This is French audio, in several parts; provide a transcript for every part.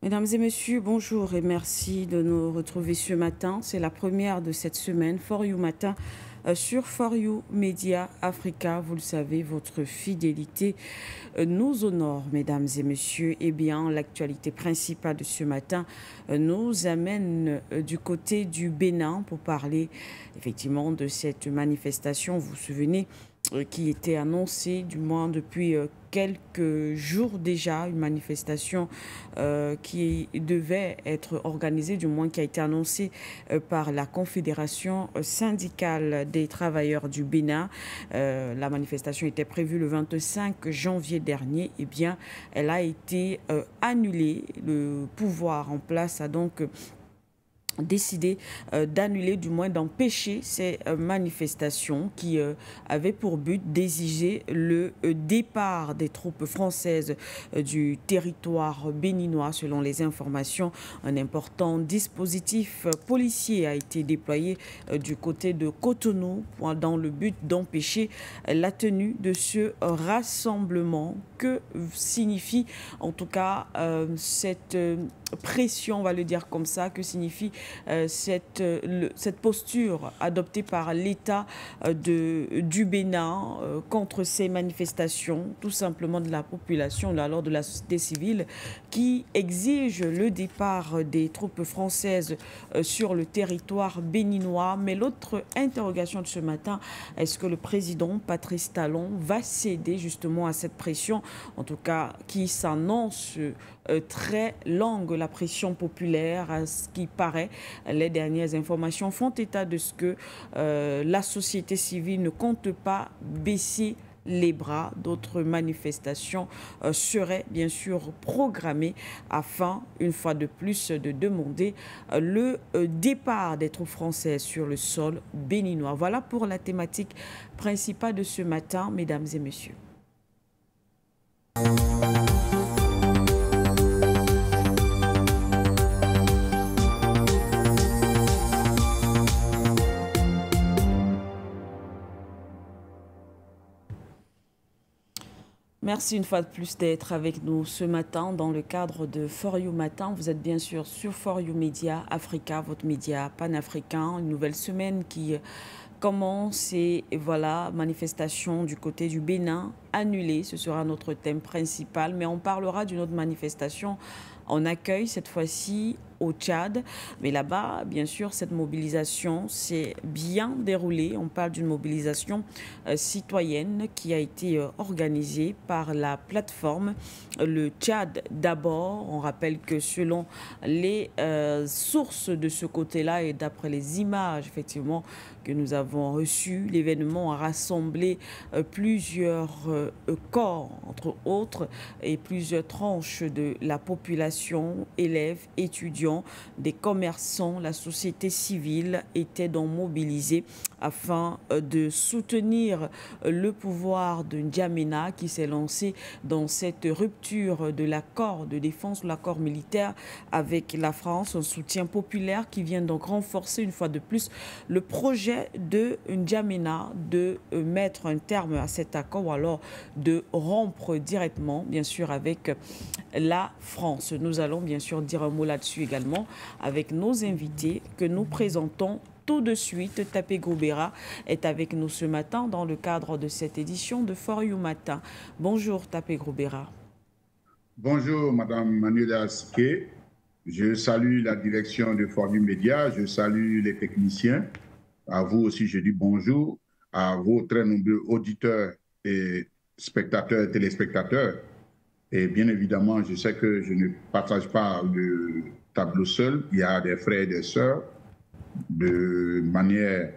Mesdames et messieurs, bonjour et merci de nous retrouver ce matin. C'est la première de cette semaine, For You Matin, sur For You Media Africa. Vous le savez, votre fidélité nous honore, mesdames et messieurs. Eh bien, l'actualité principale de ce matin nous amène du côté du Bénin pour parler effectivement de cette manifestation. Vous vous souvenez qui était annoncée, du moins depuis quelques jours déjà, une manifestation qui devait être organisée, du moins qui a été annoncée par la Confédération syndicale des travailleurs du Bénin. La manifestation était prévue le 25 janvier dernier. Eh bien, elle a été annulée. Le pouvoir en place a donc décidé d'annuler, du moins d'empêcher ces manifestations qui avaient pour but d'exiger le départ des troupes françaises du territoire béninois. Selon les informations, un important dispositif policier a été déployé du côté de Cotonou dans le but d'empêcher la tenue de ce rassemblement. Que signifie en tout cas cette pression, on va le dire comme ça, que signifie cette posture adoptée par l'État du Bénin contre ces manifestations, tout simplement de la population, alors de la société civile, qui exige le départ des troupes françaises sur le territoire béninois. Mais l'autre interrogation de ce matin, est-ce que le président Patrice Talon va céder justement à cette pression, en tout cas qui s'annonce très longue, la pression populaire, à ce qui paraît. Les dernières informations font état de ce que la société civile ne compte pas baisser les bras. D'autres manifestations seraient bien sûr programmées afin, une fois de plus, de demander le départ des troupes françaises sur le sol béninois. Voilà pour la thématique principale de ce matin, mesdames et messieurs. Merci une fois de plus d'être avec nous ce matin dans le cadre de For You Matin. Vous êtes bien sûr sur For You Media Africa, votre média panafricain. Une nouvelle semaine qui commence et voilà, manifestation du côté du Bénin annulée. Ce sera notre thème principal, mais on parlera d'une autre manifestation en accueil cette fois-ci au Tchad. Mais là-bas, bien sûr, cette mobilisation s'est bien déroulée. On parle d'une mobilisation citoyenne qui a été organisée par la plateforme Le Tchad d'abord. On rappelle que selon les sources de ce côté-là et d'après les images, effectivement, que nous avons reçues, l'événement a rassemblé plusieurs corps, entre autres, et plusieurs tranches de la population, élèves, étudiants, des commerçants, la société civile étaient donc mobilisés afin de soutenir le pouvoir de N'Djamena qui s'est lancé dans cette rupture de l'accord de défense, l'accord militaire avec la France, un soutien populaire qui vient donc renforcer une fois de plus le projet de N'Djamena de mettre un terme à cet accord ou alors de rompre directement, bien sûr, avec la France. Nous allons bien sûr dire un mot là-dessus également avec nos invités que nous présentons tout de suite. Tapé Grobera est avec nous ce matin dans le cadre de cette édition de For You Matin. Bonjour Tapé Grobera. Bonjour Madame Manuela Siké. Je salue la direction de For You Media, je salue les techniciens. À vous aussi, je dis bonjour à vos très nombreux auditeurs et spectateurs, téléspectateurs. Et bien évidemment, je sais que je ne partage pas le tableau seul. Il y a des frères et des sœurs de manière,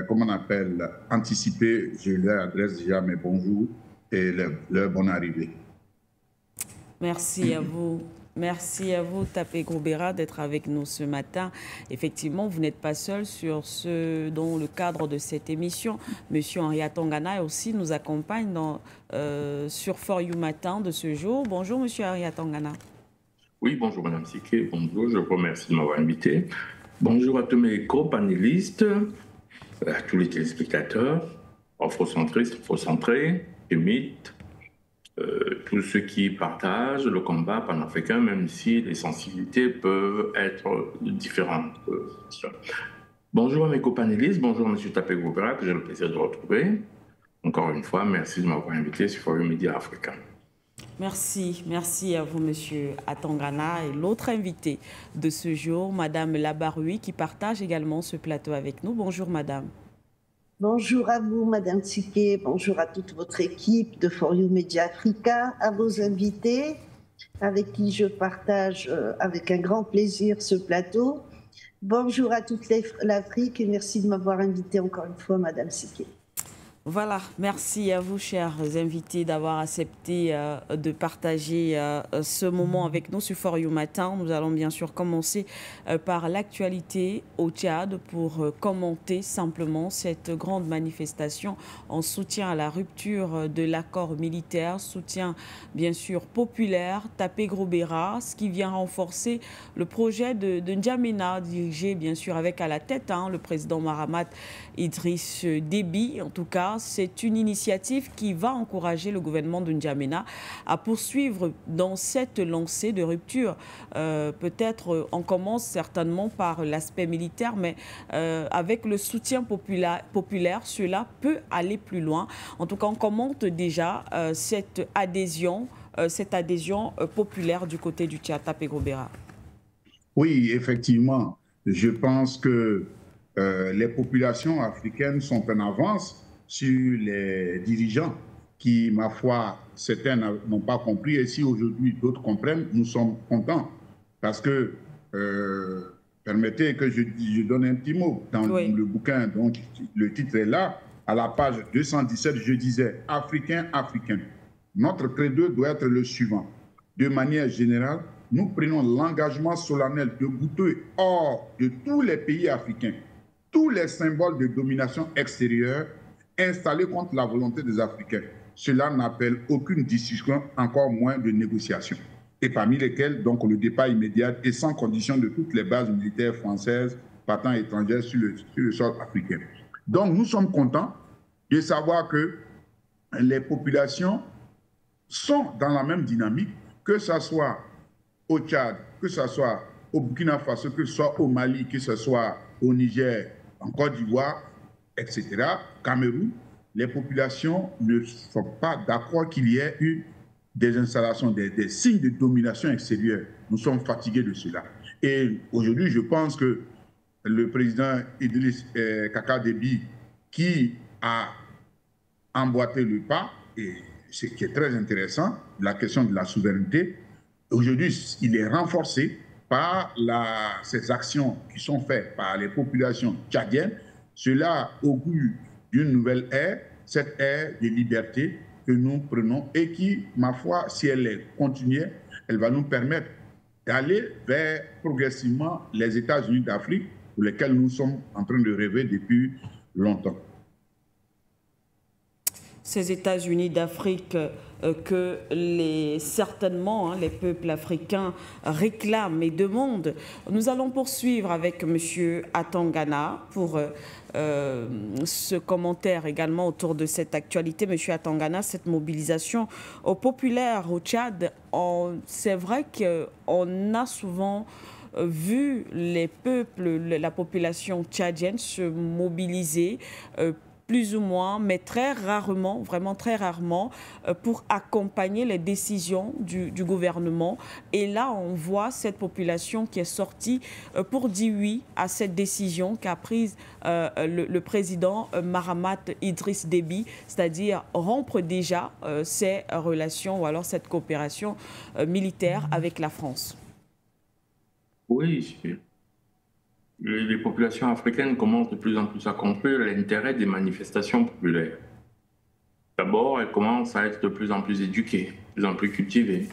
comment on appelle, anticipée. Je leur adresse déjà mes bonjours et leur bonne arrivée. Merci à vous. Merci à vous, Tapé Grobera, d'être avec nous ce matin. Effectivement, vous n'êtes pas seul dans le cadre de cette émission. Monsieur Henri Atangana aussi nous accompagne sur For You Matin de ce jour. Bonjour, Monsieur Henri Atangana. Oui, bonjour, Madame Siké. Bonjour, je vous remercie de m'avoir invité. Bonjour à tous mes co-panélistes, à tous les téléspectateurs, afrocentristes, afrocentrés, émites, tous ceux qui partagent le combat panafricain, même si les sensibilités peuvent être différentes. Bonjour à mes copanélistes, bonjour à M. Tapé Gobera, que j'ai le plaisir de retrouver. Encore une fois, merci de m'avoir invité sur Forum Média Africain. Merci à vous, Monsieur Atangana, et l'autre invité de ce jour, Madame Labaroui, qui partage également ce plateau avec nous. Bonjour, Madame. Bonjour à vous, Madame Siké, bonjour à toute votre équipe de For You Media Africa, à vos invités, avec qui je partage avec un grand plaisir ce plateau. Bonjour à toute l'Afrique et merci de m'avoir invité encore une fois, Madame Siké. Voilà, merci à vous, chers invités, d'avoir accepté de partager ce moment avec nous sur For You Matin. Nous allons bien sûr commencer par l'actualité au Tchad pour commenter simplement cette grande manifestation en soutien à la rupture de l'accord militaire, soutien bien sûr populaire, Tapé Grobera, ce qui vient renforcer le projet de N'Djamena, dirigé bien sûr avec à la tête le président Mahamat Idriss Déby. En tout cas, c'est une initiative qui va encourager le gouvernement de N'Djamena à poursuivre dans cette lancée de rupture. Peut-être on commence certainement par l'aspect militaire, mais avec le soutien populaire, cela peut aller plus loin. En tout cas, on commente déjà cette adhésion populaire du côté du Tchad. Tapé Grobera. Oui, effectivement. Je pense que les populations africaines sont en avance sur les dirigeants qui, ma foi, certains n'ont pas compris. Et si aujourd'hui d'autres comprennent, nous sommes contents. Parce que, permettez que je donne un petit mot. Dans le bouquin, donc le titre est là, à la page 217, je disais « Africain, Africain ». Notre credo doit être le suivant. De manière générale, nous prenons l'engagement solennel de goûter hors de tous les pays africains tous les symboles de domination extérieure installés contre la volonté des Africains. Cela n'appelle aucune discussion, encore moins de négociation. Et parmi lesquelles, donc, le départ immédiat et sans condition de toutes les bases militaires françaises partant étrangères sur le sol africain. Donc, nous sommes contents de savoir que les populations sont dans la même dynamique, que ce soit au Tchad, que ce soit au Burkina Faso, que ce soit au Mali, que ce soit au Niger, en Côte d'Ivoire, etc., Cameroun, les populations ne sont pas d'accord qu'il y ait eu des installations, des signes de domination extérieure. Nous sommes fatigués de cela. Et aujourd'hui, je pense que le président Idriss Kaka Déby, qui a emboîté le pas, et ce qui est très intéressant, la question de la souveraineté, aujourd'hui, il est renforcé par ces actions qui sont faites par les populations tchadiennes. Cela augure d'une nouvelle ère, cette ère de liberté que nous prenons et qui, ma foi, si elle est continue, elle va nous permettre d'aller vers progressivement les États-Unis d'Afrique pour lesquels nous sommes en train de rêver depuis longtemps. Ces États-Unis d'Afrique que certainement les peuples africains réclament et demandent. Nous allons poursuivre avec M. Atangana pour ce commentaire également autour de cette actualité. M. Atangana, cette mobilisation populaire au Tchad, c'est vrai qu'on a souvent vu les peuples, la population tchadienne se mobiliser plus ou moins, mais très rarement, vraiment très rarement, pour accompagner les décisions du gouvernement. Et là, on voit cette population qui est sortie pour dire oui à cette décision qu'a prise le président Mahamat Idriss Déby, c'est-à-dire rompre déjà ses relations ou alors cette coopération militaire avec la France. Oui, les populations africaines commencent de plus en plus à comprendre l'intérêt des manifestations populaires. D'abord, elles commencent à être de plus en plus éduquées, de plus en plus cultivées.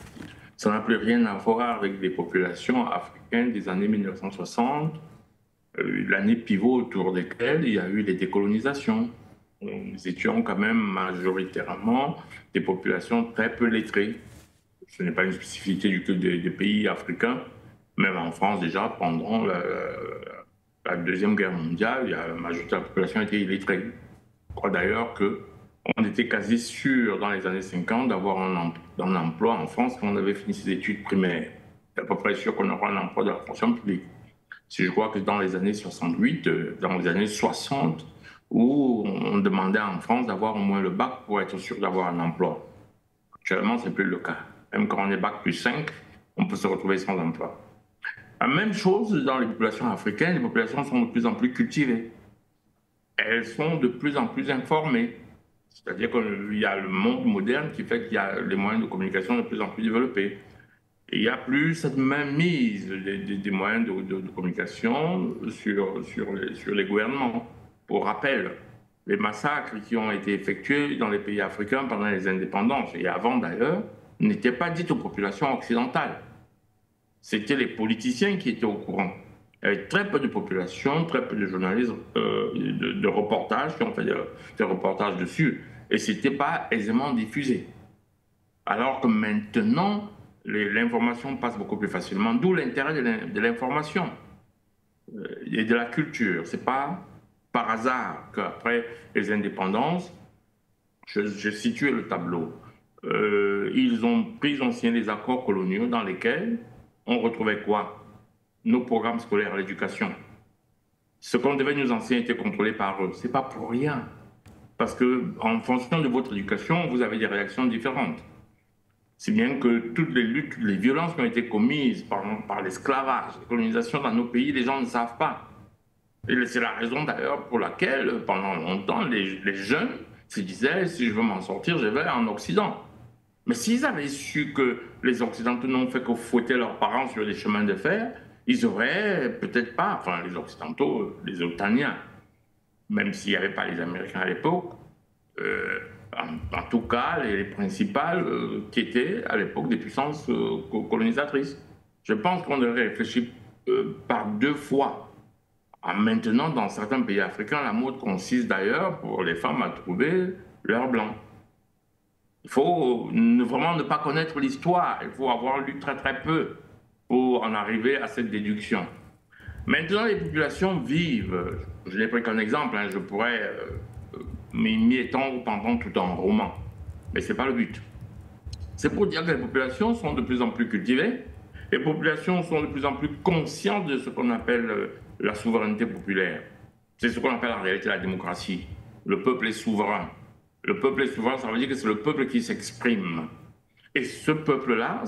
Ça n'a plus rien à voir avec les populations africaines des années 1960, l'année pivot autour desquelles il y a eu les décolonisations. Nous étions quand même majoritairement des populations très peu lettrées. Ce n'est pas une spécificité des pays africains. Même en France, déjà, pendant la Deuxième Guerre mondiale, la majorité de la population était illettrée. Je crois d'ailleurs que On était quasi sûr dans les années 50 d'avoir un emploi en France quand on avait fini ses études primaires. C'est à peu près sûr qu'on aura un emploi de la fonction publique. Si je crois que dans les années 68, dans les années 60, où on demandait en France d'avoir au moins le bac pour être sûr d'avoir un emploi. Actuellement, ce n'est plus le cas. Même quand on est bac plus 5, on peut se retrouver sans emploi. La même chose dans les populations africaines, les populations sont de plus en plus cultivées. Elles sont de plus en plus informées. C'est-à-dire qu'il y a le monde moderne qui fait qu'il y a les moyens de communication de plus en plus développés. Et il n'y a plus cette même mise des moyens de communication sur les gouvernements. Pour rappel, les massacres qui ont été effectués dans les pays africains pendant les indépendances, et avant d'ailleurs, n'étaient pas dites aux populations occidentales. C'était les politiciens qui étaient au courant. Il y avait très peu de population, très peu de journalistes, de reportages qui ont fait des reportages dessus. Et ce n'était pas aisément diffusé. Alors que maintenant, l'information passe beaucoup plus facilement, d'où l'intérêt de l'information et de la culture. Ce n'est pas par hasard qu'après les indépendances, je situé le tableau, ils ont signé des accords coloniaux dans lesquels on retrouvait quoi? Nos programmes scolaires, l'éducation. Ce qu'on devait nous enseigner était contrôlé par eux. Ce n'est pas pour rien. Parce qu'en fonction de votre éducation, vous avez des réactions différentes. C'est bien que toutes les luttes, toutes les violences qui ont été commises par l'esclavage, la colonisation dans nos pays, les gens ne savent pas. Et c'est la raison d'ailleurs pour laquelle, pendant longtemps, les jeunes se disaient, si je veux m'en sortir, je vais en Occident. Mais s'ils avaient su que les Occidentaux n'ont fait que fouetter leurs parents sur les chemins de fer, ils auraient peut-être pas, enfin les Occidentaux, les Otaniens, même s'il n'y avait pas les Américains à l'époque, en tout cas les principales qui étaient à l'époque des puissances colonisatrices. Je pense qu'on devrait réfléchir par deux fois. Maintenant, dans certains pays africains, la mode consiste d'ailleurs pour les femmes à trouver leur blanc. Il faut vraiment ne pas connaître l'histoire, il faut avoir lu très très peu pour en arriver à cette déduction. Maintenant, les populations vivent, je n'ai pris qu'un exemple, je pourrais m'y étendre pendant tout un roman, mais ce n'est pas le but. C'est pour dire que les populations sont de plus en plus cultivées, les populations sont de plus en plus conscientes de ce qu'on appelle la souveraineté populaire. C'est ce qu'on appelle en réalité la démocratie. Le peuple est souverain. Le peuple est souverain, ça veut dire que c'est le peuple qui s'exprime. Et ce peuple-là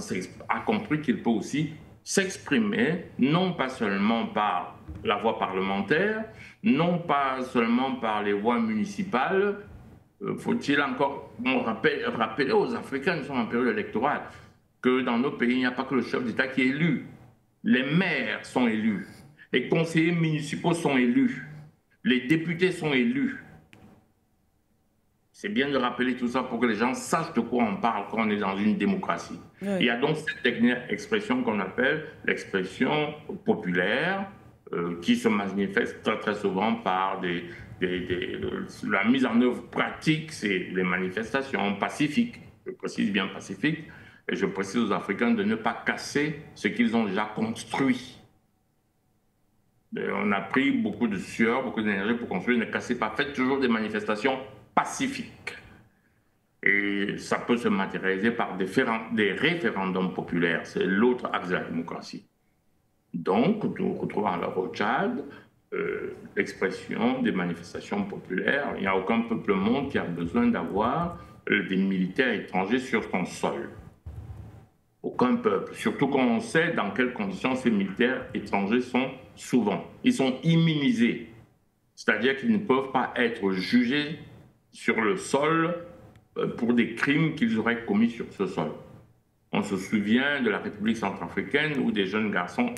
a compris qu'il peut aussi s'exprimer, non pas seulement par la voie parlementaire, non pas seulement par les voies municipales. Faut-il encore rappeler aux Africains, nous sommes en période électorale, que dans nos pays, il n'y a pas que le chef d'État qui est élu. Les maires sont élus, les conseillers municipaux sont élus, les députés sont élus. C'est bien de rappeler tout ça pour que les gens sachent de quoi on parle quand on est dans une démocratie. Oui. Il y a donc cette dernière expression qu'on appelle l'expression populaire, qui se manifeste très, très souvent par la mise en œuvre pratique, c'est les manifestations pacifiques, je précise bien pacifiques, et je précise aux Africains de ne pas casser ce qu'ils ont déjà construit. On a pris beaucoup de sueur, beaucoup d'énergie pour construire, ne cassez pas, faites toujours des manifestations pacifique. Et ça peut se matérialiser par des référendums populaires. C'est l'autre axe de la démocratie. Donc, nous retrouvons alors au Tchad l'expression des manifestations populaires. Il n'y a aucun peuple au monde qui a besoin d'avoir des militaires étrangers sur son sol. Aucun peuple. Surtout quand on sait dans quelles conditions ces militaires étrangers sont souvent. Ils sont immunisés. C'est-à-dire qu'ils ne peuvent pas être jugés sur le sol pour des crimes qu'ils auraient commis sur ce sol. On se souvient de la République centrafricaine où des jeunes garçons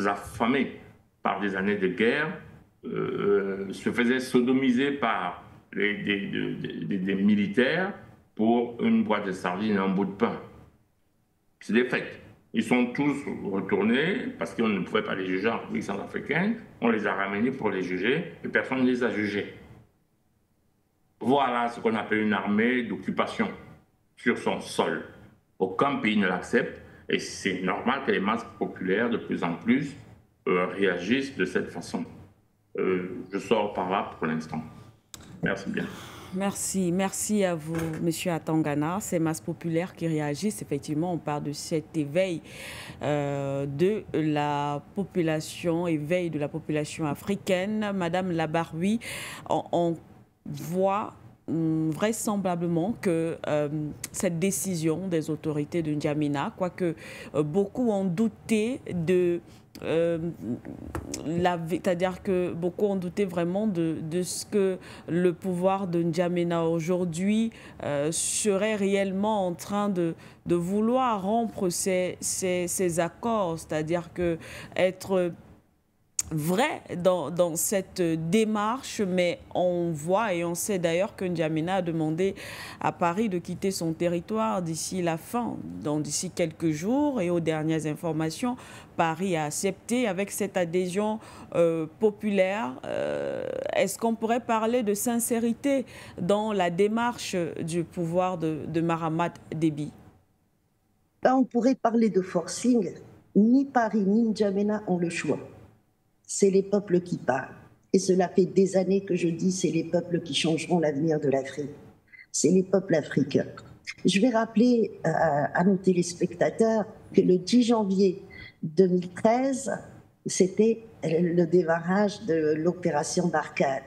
affamés par des années de guerre se faisaient sodomiser par des militaires pour une boîte de sardines et un bout de pain. C'est des faits. Ils sont tous retournés parce qu'on ne pouvait pas les juger en République centrafricaine. On les a ramenés pour les juger et personne ne les a jugés. Voilà ce qu'on appelle une armée d'occupation sur son sol. Aucun pays ne l'accepte et c'est normal que les masses populaires de plus en plus réagissent de cette façon. Je sors par là pour l'instant. Merci bien. Merci à vous, Monsieur Atangana. C'est Masse Populaire qui réagissent. Effectivement, on parle de cet éveil de la population, africaine. Madame Labaroui, on voit vraisemblablement que cette décision des autorités de N'Djamena, quoique beaucoup ont douté de... c'est-à-dire que beaucoup ont douté vraiment de ce que le pouvoir de N'Djamena aujourd'hui serait réellement en train de vouloir rompre ces accords, c'est-à-dire que être vrai dans cette démarche, mais on voit et on sait d'ailleurs que N'Djamena a demandé à Paris de quitter son territoire d'ici la fin, donc d'ici quelques jours, et aux dernières informations, Paris a accepté avec cette adhésion populaire. Est-ce qu'on pourrait parler de sincérité dans la démarche du pouvoir de Mahamat Déby? On pourrait parler de forcing. Ni Paris ni N'Djamena ont le choix. C'est les peuples qui parlent. Et cela fait des années que je dis c'est les peuples qui changeront l'avenir de l'Afrique. C'est les peuples africains. Je vais rappeler à nos téléspectateurs que le 10 janvier 2013, c'était le démarrage de l'opération Barkhane.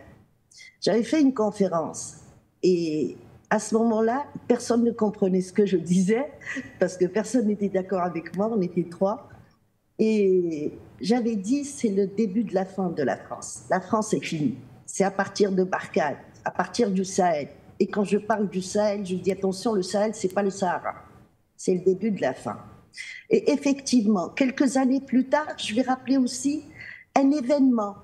J'avais fait une conférence et à ce moment-là, personne ne comprenait ce que je disais parce que personne n'était d'accord avec moi, on était 3. Et j'avais dit, c'est le début de la fin de la France. La France est finie. C'est à partir de Barkhane, à partir du Sahel. Et quand je parle du Sahel, je dis attention, le Sahel, c'est pas le Sahara. C'est le début de la fin. Et effectivement, quelques années plus tard, je vais rappeler aussi un événement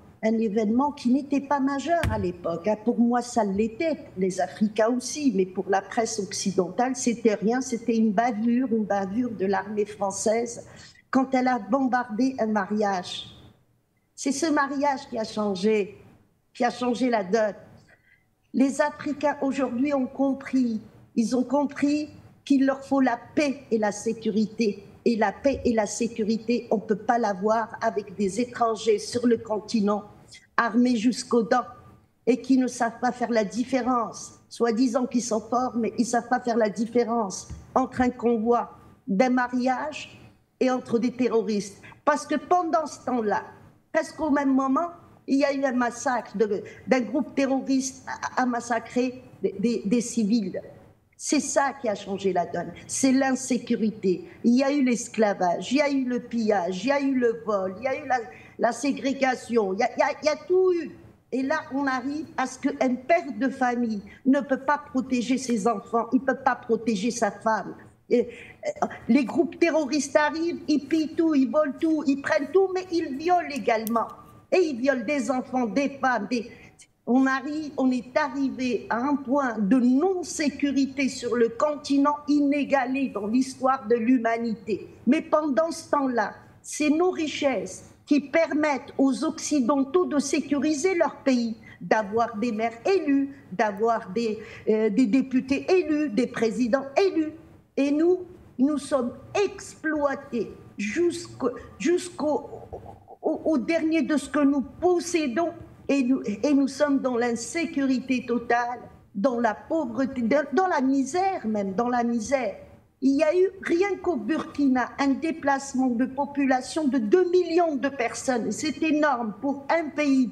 qui n'était pas majeur à l'époque. Pour moi, ça l'était, pour les Africains aussi, mais pour la presse occidentale, c'était rien. C'était une bavure de l'armée française quand elle a bombardé un mariage. C'est ce mariage qui a changé la donne. Les Africains aujourd'hui ont compris, ils ont compris qu'il leur faut la paix et la sécurité. Et la paix et la sécurité, on ne peut pas l'avoir avec des étrangers sur le continent, armés jusqu'aux dents, et qui ne savent pas faire la différence. Soi-disant qu'ils sont forts, mais ils ne savent pas faire la différence entre un convoi d'un mariage et entre des terroristes. Parce que pendant ce temps-là, presque au même moment, il y a eu un massacre d'un groupe terroriste à massacrer des civils. C'est ça qui a changé la donne, c'est l'insécurité. Il y a eu l'esclavage, il y a eu le pillage, il y a eu le vol, il y a eu la ségrégation, il y a tout eu. Et là, on arrive à ce qu'un père de famille ne peut pas protéger ses enfants, il ne peut pas protéger sa femme. Les groupes terroristes arrivent, ils pillent tout, ils volent tout, ils prennent tout, mais ils violent également. Et ils violent des enfants, des femmes. On est arrivé à un point de non-sécurité sur le continent inégalé dans l'histoire de l'humanité. Mais pendant ce temps-là, c'est nos richesses qui permettent aux Occidentaux de sécuriser leur pays, d'avoir des maires élus, d'avoir des députés élus, des présidents élus. Et nous sommes exploités jusqu'au dernier de ce que nous possédons et nous sommes dans l'insécurité totale, dans la pauvreté, dans la misère même, dans la misère. Il y a eu, rien qu'au Burkina, un déplacement de population de 2 millions de personnes. C'est énorme pour un pays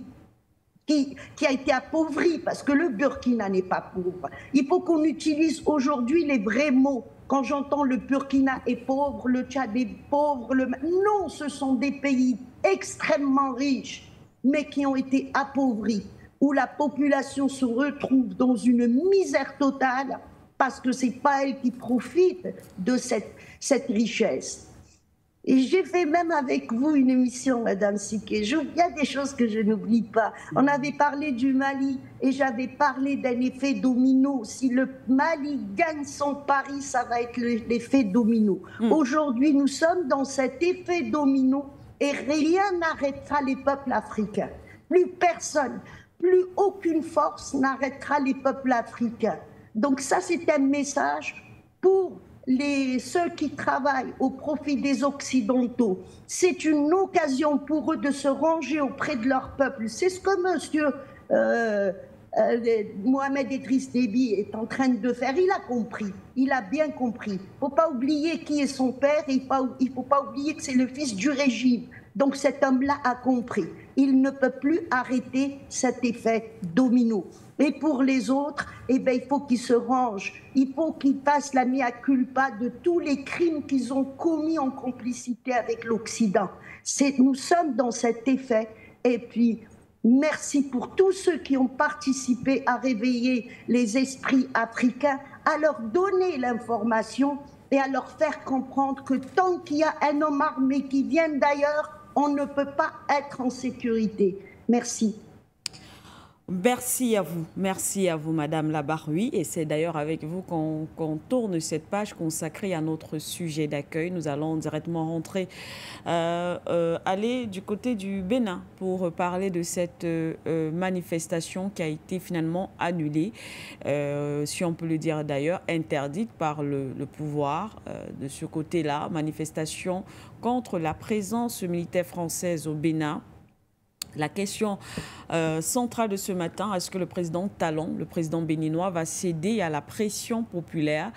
qui a été appauvri, parce que le Burkina n'est pas pauvre. Il faut qu'on utilise aujourd'hui les vrais mots. Quand j'entends le Burkina est pauvre, le Tchad est pauvre, non, ce sont des pays extrêmement riches, mais qui ont été appauvris, où la population se retrouve dans une misère totale, parce que ce n'est pas elle qui profite de cette richesse. Et j'ai fait même avec vous une émission, Madame Siké. Il y a des choses que je n'oublie pas. On avait parlé du Mali et j'avais parlé d'un effet domino. Si le Mali gagne son pari, ça va être l'effet domino. Aujourd'hui, nous sommes dans cet effet domino et rien n'arrêtera les peuples africains. Plus personne, plus aucune force n'arrêtera les peuples africains. Donc ça, c'est un message pour ceux qui travaillent au profit des Occidentaux. C'est une occasion pour eux de se ranger auprès de leur peuple. C'est ce que Mohamed Idriss Déby est en train de faire, il a compris, il a bien compris. Il ne faut pas oublier qui est son père, et il ne faut pas oublier que c'est le fils du régime. Donc cet homme-là a compris. Il ne peut plus arrêter cet effet domino. Et pour les autres, eh bien, il faut qu'ils se rangent. Il faut qu'ils fassent la mea culpa de tous les crimes qu'ils ont commis en complicité avec l'Occident. Nous sommes dans cet effet. Et puis, merci pour tous ceux qui ont participé à réveiller les esprits africains, à leur donner l'information et à leur faire comprendre que tant qu'il y a un homme armé qui vient d'ailleurs, on ne peut pas être en sécurité. Merci. Merci à vous, Madame Labaroui. Et c'est d'ailleurs avec vous qu'on tourne cette page consacrée à notre sujet d'accueil. Nous allons directement rentrer, aller du côté du Bénin pour parler de cette manifestation qui a été finalement annulée, si on peut le dire d'ailleurs, interdite par le pouvoir. De ce côté-là, manifestation contre la présence militaire française au Bénin. La question centrale de ce matin, est-ce que le président Talon, le président béninois, va céder à la pression populaire,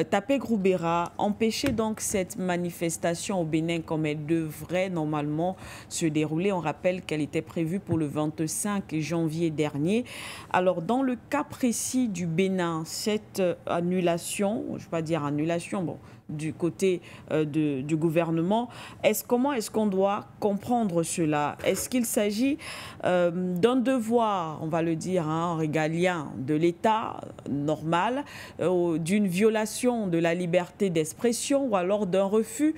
taper Groubera, empêcher donc cette manifestation au Bénin comme elle devrait normalement se dérouler? On rappelle qu'elle était prévue pour le 25 janvier dernier. Alors, dans le cas précis du Bénin, cette annulation, je ne vais pas dire annulation, bon, du côté du gouvernement, comment est-ce qu'on doit comprendre cela? Est-ce qu'il s'agit d'un devoir, on va le dire, régalien de l'État normal, d'une violation de la liberté d'expression, ou alors d'un refus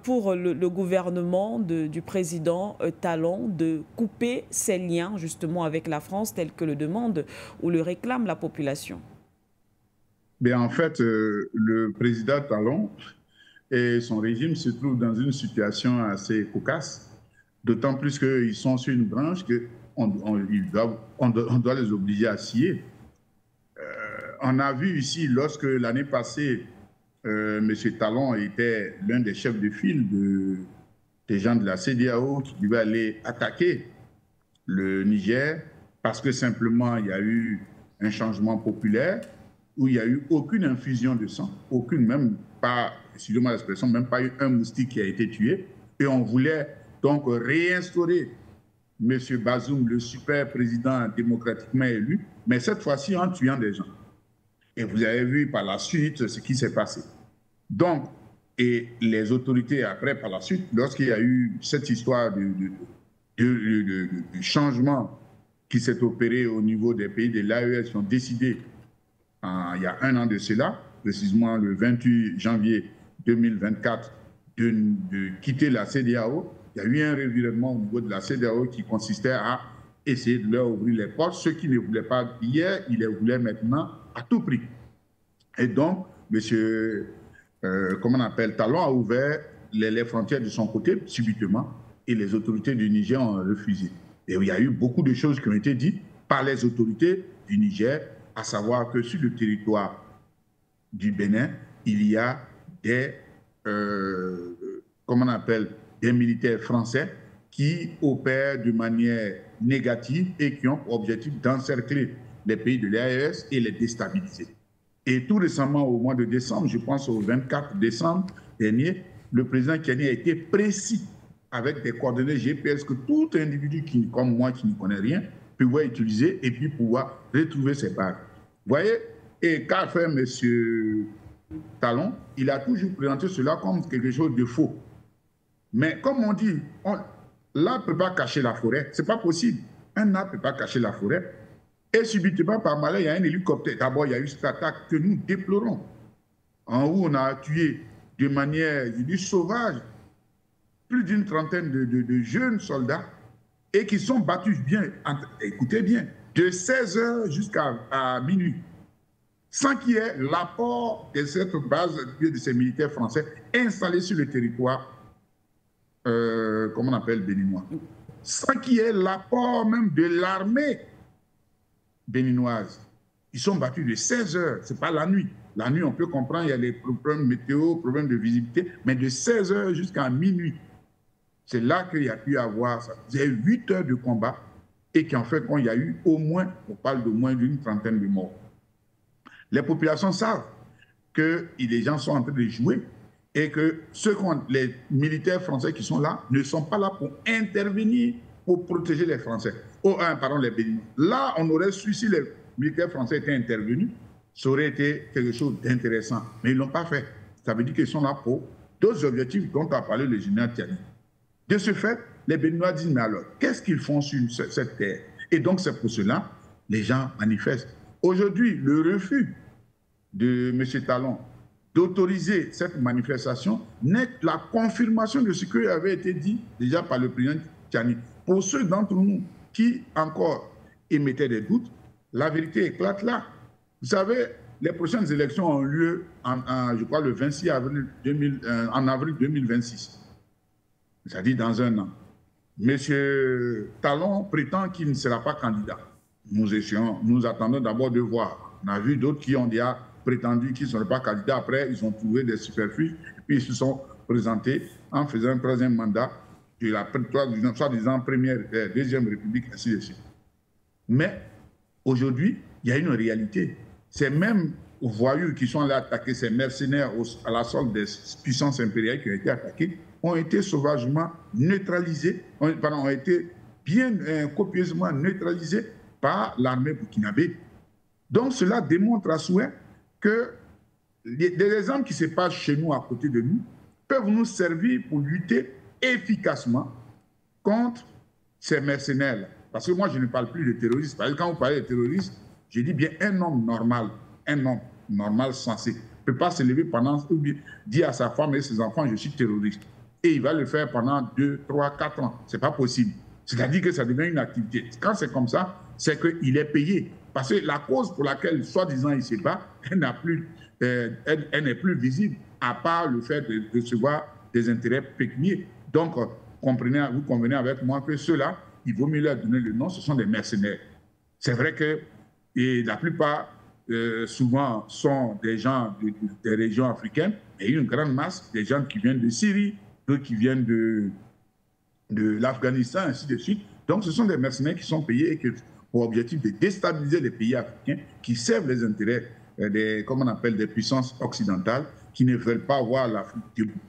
pour le gouvernement du président Talon de couper ses liens justement avec la France tel que le demande ou le réclame la population? Bien, en fait, le président Talon et son régime se trouvent dans une situation assez cocasse, d'autant plus qu'ils sont sur une branche qu'on doit les obliger à scier. On a vu ici, lorsque l'année passée, M. Talon était l'un des chefs de file des gens de la CEDEAO qui devaient aller attaquer le Niger parce que simplement il y a eu un changement populaire, où il n'y a eu aucune infusion de sang, aucune, même pas, excusez-moi l'expression, même pas eu un moustique qui a été tué. Et on voulait donc réinstaurer M. Bazoum, le super président démocratiquement élu, mais cette fois-ci en tuant des gens. Et vous avez vu par la suite ce qui s'est passé. Donc, et les autorités après, par la suite, lorsqu'il y a eu cette histoire de changement qui s'est opéré au niveau des pays de l'AES, qui ont décidé il y a un an de cela, précisément le 28 janvier 2024, de quitter la CEDEAO. Il y a eu un revirement au niveau de la CEDEAO qui consistait à essayer de leur ouvrir les portes. Ceux qui ne voulaient pas hier, ils les voulaient maintenant à tout prix. Et donc, Talon a ouvert les frontières de son côté subitement, et les autorités du Niger ont refusé. Et il y a eu beaucoup de choses qui ont été dites par les autorités du Niger, à savoir que sur le territoire du Bénin, il y a des militaires français qui opèrent de manière négative et qui ont pour objectif d'encercler les pays de l'AES et les déstabiliser. Et tout récemment, au mois de décembre, je pense au 24 décembre dernier, le président Kenny a été précis avec des coordonnées GPS que tout individu comme moi qui ne connaît rien pouvoir utiliser et puis pouvoir retrouver ses bases. Vous voyez? Et qu'a fait M. Talon? Il a toujours présenté cela comme quelque chose de faux. Mais comme on dit, l'arbre ne peut pas cacher la forêt. Ce n'est pas possible. Un arbre ne peut pas cacher la forêt. Et subitement, par malheur, il y a un hélicoptère. D'abord, il y a eu cette attaque que nous déplorons, en où on a tué de manière, je dis, sauvage, plus d'une trentaine de jeunes soldats, et qui sont battus bien, écoutez bien, de 16h jusqu'à minuit, sans qu'il y ait l'apport de cette base de ces militaires français installés sur le territoire, béninois, sans qu'il y ait l'apport même de l'armée béninoise. Ils sont battus de 16h, ce n'est pas la nuit. La nuit, on peut comprendre, il y a les problèmes météo, problèmes de visibilité, mais de 16h jusqu'à minuit. C'est là qu'il y a pu avoir ça. Il y a eu 8 heures de combat et qui en fait, il y a eu au moins, on parle d'au moins d'une trentaine de morts. Les populations savent que les gens sont en train de jouer et que les militaires français qui sont là ne sont pas là pour intervenir, pour protéger les Français. Pardon, les Béninois. Là, on aurait su, si les militaires français étaient intervenus, ça aurait été quelque chose d'intéressant. Mais ils ne l'ont pas fait. Ça veut dire qu'ils sont là pour d'autres objectifs dont a parlé le général Tiani. De ce fait, les Béninois disent, mais alors, qu'est-ce qu'ils font sur cette terre? Et donc, c'est pour cela les gens manifestent. Aujourd'hui, le refus de M. Talon d'autoriser cette manifestation n'est que la confirmation de ce qui avait été dit déjà par le président Tiani. Pour ceux d'entre nous qui encore émettaient des doutes, la vérité éclate là. Vous savez, les prochaines élections ont lieu, je crois, le 26 avril, en avril 2026. C'est-à-dire dans un an. M. Talon prétend qu'il ne sera pas candidat. Nous attendons d'abord de voir. On a vu d'autres qui ont déjà prétendu qu'ils ne seraient pas candidats. Après, ils ont trouvé des superfuges et puis ils se sont présentés en faisant un troisième mandat de la soi-disant deuxième République, ainsi de suite. Mais aujourd'hui, il y a une réalité. Ces mêmes voyous qui sont allés attaquer ces mercenaires à la solde des puissances impériales qui ont été attaquées ont été sauvagement neutralisés, ont été bien copieusement neutralisés par l'armée burkinabé. Donc cela démontre à souhait que des exemples qui se passent chez nous, à côté de nous, peuvent nous servir pour lutter efficacement contre ces mercenaires-là. Parce que moi, je ne parle plus de terroristes. Parce que quand vous parlez de terroristes, je dis bien un homme normal, sensé, ne peut pas se lever pendant, ou bien dire à sa femme et ses enfants, je suis terroriste. Et il va le faire pendant 2, 3, 4 ans. Ce n'est pas possible. C'est-à-dire que ça devient une activité. Quand c'est comme ça, c'est qu'il est payé. Parce que la cause pour laquelle, soi-disant, il se bat, elle n'est plus visible, à part le fait de recevoir des intérêts pécuniaires. Donc, vous convenez avec moi que ceux-là, il vaut mieux leur donner le nom, ce sont des mercenaires. C'est vrai que la plupart, souvent, sont des gens des régions africaines, mais il y a une grande masse des gens qui viennent de Syrie, d'autres qui viennent de l'Afghanistan, ainsi de suite. Donc, ce sont des mercenaires qui sont payés et qui ont pour objectif de déstabiliser les pays africains qui servent les intérêts des puissances occidentales qui ne veulent pas voir l'Afrique debout.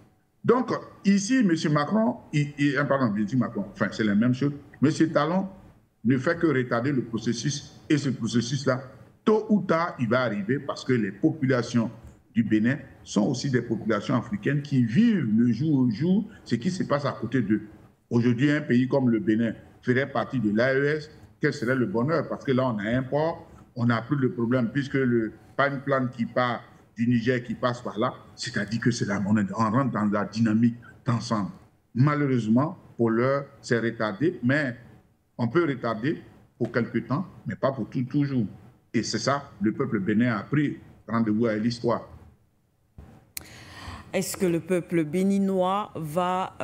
Donc, ici, M. Macron, enfin, c'est la même chose. M. Talon ne fait que retarder le processus et ce processus-là, tôt ou tard, il va arriver parce que les populations du Bénin sont aussi des populations africaines qui vivent le jour au jour ce qui se passe à côté d'eux. Aujourd'hui, un pays comme le Bénin ferait partie de l'AES, quel serait le bonheur? Parce que là, on a un port, on n'a plus de problème puisque le pipeline qui part du Niger qui passe par là, c'est-à-dire que on rentre dans la dynamique d'ensemble. Malheureusement, pour l'heure, c'est retardé, mais on peut retarder pour quelque temps, mais pas pour toujours. Et c'est ça, le peuple bénin a pris rendez-vous à l'histoire. Est-ce que le peuple béninois va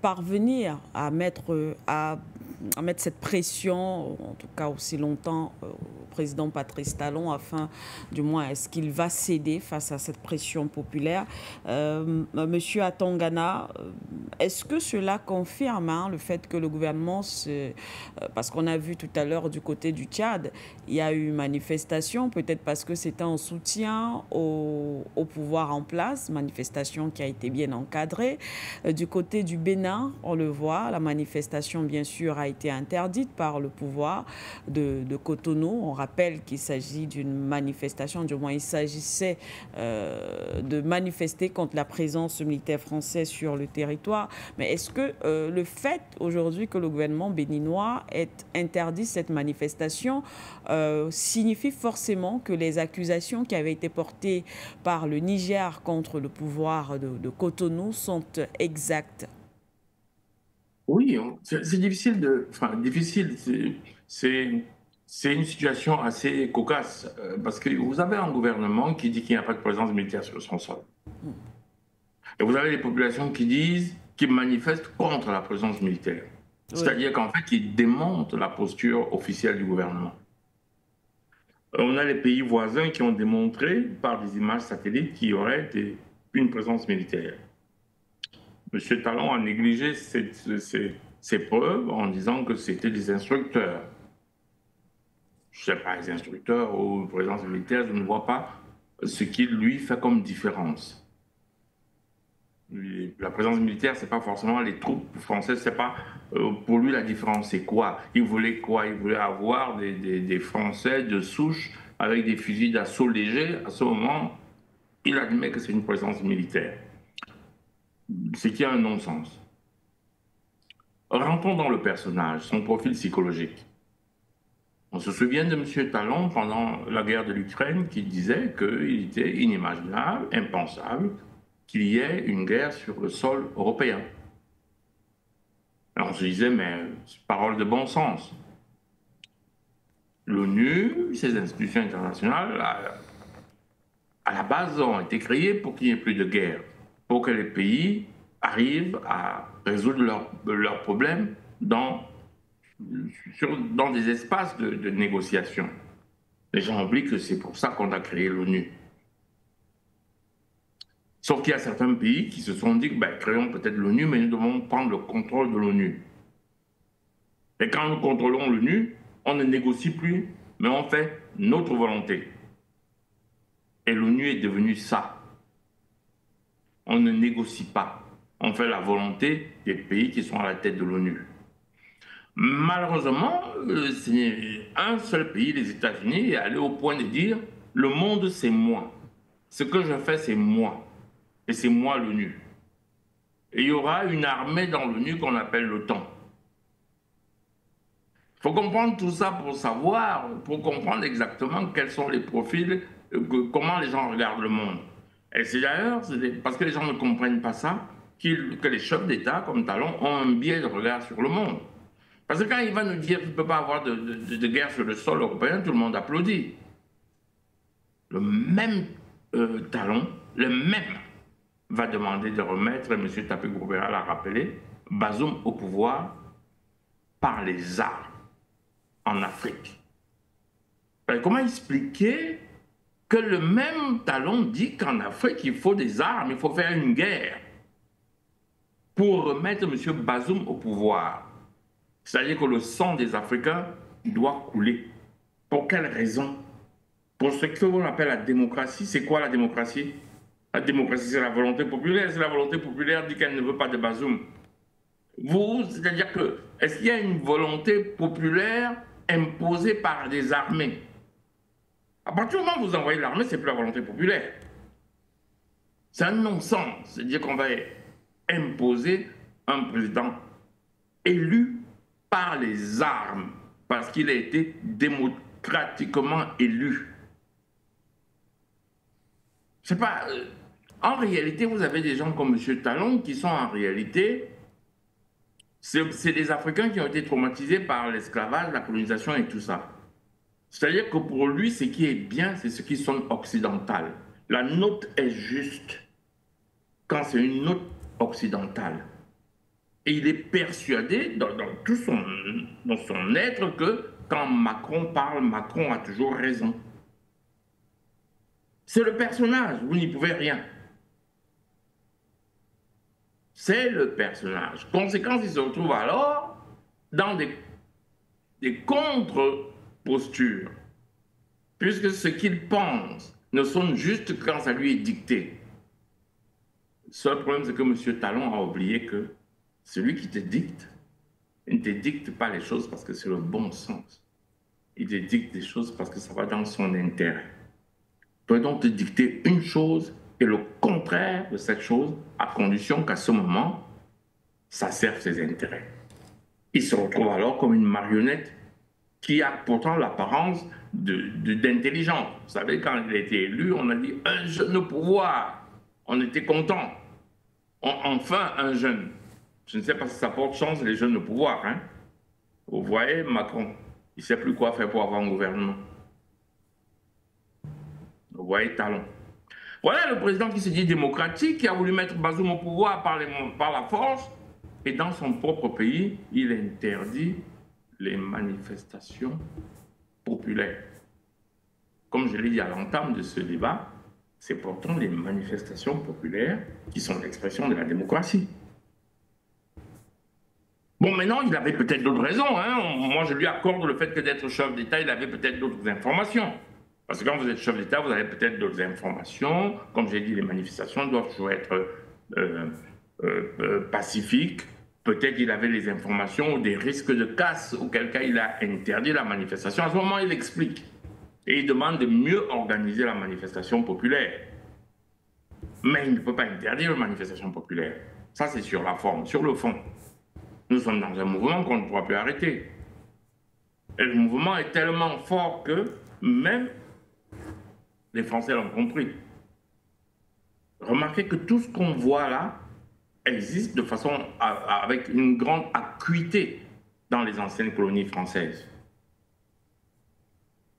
parvenir à mettre cette pression, en tout cas aussi longtemps, au président Patrice Talon, afin, du moins, est-ce qu'il va céder face à cette pression populaire? Monsieur Atangana, est-ce que cela confirme le fait que le gouvernement, parce qu'on a vu tout à l'heure du côté du Tchad, il y a eu une manifestation, peut-être parce que c'était en soutien au pouvoir en place, manifestation qui a été bien encadrée. Du côté du Bénin, on le voit, la manifestation, bien sûr, a été interdite par le pouvoir de Cotonou. On rappelle qu'il s'agit d'une manifestation, du moins il s'agissait de manifester contre la présence militaire française sur le territoire. Mais est-ce que le fait aujourd'hui que le gouvernement béninois ait interdit cette manifestation signifie forcément que les accusations qui avaient été portées par le Niger contre le pouvoir de Cotonou sont exactes? Oui, c'est difficile c'est une situation assez cocasse parce que vous avez un gouvernement qui dit qu'il n'y a pas de présence militaire sur son sol. Et vous avez les populations qui manifestent contre la présence militaire. Oui. C'est-à-dire qu'en fait, ils démontent la posture officielle du gouvernement. On a les pays voisins qui ont démontré par des images satellites qu'il y aurait une présence militaire. M. Talon a négligé ses preuves en disant que c'était des instructeurs. Je ne sais pas, les instructeurs ou présence militaire, je ne vois pas ce qu'il lui fait comme différence. La présence militaire, ce n'est pas forcément les troupes françaises, c'est pas pour lui la différence, c'est quoi? Il voulait quoi? Il voulait avoir des Français de souche avec des fusils d'assaut légers. À ce moment, il admet que c'est une présence militaire, ce qui est un non-sens. Rentrons dans le personnage, son profil psychologique. On se souvient de M. Talon pendant la guerre de l'Ukraine qui disait qu'il était inimaginable, impensable, qu'il y ait une guerre sur le sol européen. Alors on se disait, mais c'est parole de bon sens. L'ONU, ces institutions internationales, à la base, ont été créées pour qu'il n'y ait plus de guerre, pour que les pays arrivent à résoudre leurs problèmes dans des espaces de négociation. Les gens oublient que c'est pour ça qu'on a créé l'ONU. Sauf qu'il y a certains pays qui se sont dit, ben, créons peut-être l'ONU, mais nous devons prendre le contrôle de l'ONU. Et quand nous contrôlons l'ONU, on ne négocie plus, mais on fait notre volonté. Et l'ONU est devenue ça. On ne négocie pas. On fait la volonté des pays qui sont à la tête de l'ONU. Malheureusement, c'est un seul pays, les États-Unis, est allé au point de dire « le monde, c'est moi. Ce que je fais, c'est moi. Et c'est moi l'ONU. » Et il y aura une armée dans l'ONU qu'on appelle l'OTAN. Il faut comprendre tout ça pour comprendre exactement quels sont les profils, comment les gens regardent le monde. Et c'est d'ailleurs parce que les gens ne comprennent pas ça que les chefs d'État comme Talon ont un biais de regard sur le monde. Parce que quand il va nous dire qu'il ne peut pas avoir de guerre sur le sol européen, tout le monde applaudit. Le même Talon, le même, va demander de remettre, et M. Tapé Gourbera l'a rappelé, Bazoum au pouvoir par les armes en Afrique. Comment expliquer que le même Talon dit qu'en Afrique, il faut des armes, il faut faire une guerre pour remettre M. Bazoum au pouvoir? C'est-à-dire que le sang des Africains doit couler. Pour quelle raison? Pour ce que l'on appelle la démocratie. C'est quoi la démocratie? La démocratie, c'est la volonté populaire. Si la volonté populaire dit qu'elle ne veut pas de Bazoum, c'est-à-dire que, est-ce qu'il y a une volonté populaire imposée par des armées? À partir du moment où vous envoyez l'armée, c'est plus la volonté populaire. C'est un non-sens. C'est-à-dire qu'on va imposer un président élu par les armes, parce qu'il a été démocratiquement élu. Je sais pas, en réalité, vous avez des gens comme M. Talon qui sont en réalité, c'est des Africains qui ont été traumatisés par l'esclavage, la colonisation et tout ça. C'est-à-dire que pour lui, ce qui est bien, c'est ce qui sonne occidental. La note est juste quand c'est une note occidentale. Et il est persuadé dans son être que quand Macron parle, Macron a toujours raison. C'est le personnage, vous n'y pouvez rien. C'est le personnage. Conséquence, il se retrouve alors dans des contre-postures, puisque ce qu'il pense ne sonne juste quand ça lui est dicté. Le seul problème, c'est que M. Talon a oublié que celui qui te dicte, il ne te dicte pas les choses parce que c'est le bon sens. Il te dicte des choses parce que ça va dans son intérêt. Il peut donc te dicter une chose et le contraire de cette chose, à condition qu'à ce moment, ça serve ses intérêts. Il se retrouve alors comme une marionnette qui a pourtant l'apparence d'intelligence. Vous savez, quand il a été élu, on a dit « un jeune au pouvoir ». On était content. Enfin, un jeune. Je ne sais pas si ça porte chance, les jeunes au pouvoir. Hein? Vous voyez, Macron, il ne sait plus quoi faire pour avoir un gouvernement. Vous voyez, Talon. Voilà le président qui se dit démocratique, qui a voulu mettre Bazoum au pouvoir par la force, et dans son propre pays, il interdit les manifestations populaires. Comme je l'ai dit à l'entame de ce débat, c'est pourtant les manifestations populaires qui sont l'expression de la démocratie. Bon, maintenant, il avait peut-être d'autres raisons. Hein. Moi, je lui accorde le fait que d'être chef d'État, il avait peut-être d'autres informations. Parce que quand vous êtes chef d'État, vous avez peut-être d'autres informations. Comme j'ai dit, les manifestations doivent toujours être pacifiques. Peut-être qu'il avait les informations ou des risques de casse, auquel cas il a interdit la manifestation. À ce moment, il explique. Et il demande de mieux organiser la manifestation populaire. Mais il ne peut pas interdire la manifestation populaire. Ça, c'est sur la forme. Sur le fond, nous sommes dans un mouvement qu'on ne pourra plus arrêter. Et le mouvement est tellement fort que même les Français l'ont compris. Remarquez que tout ce qu'on voit là existe de façon avec une grande acuité dans les anciennes colonies françaises.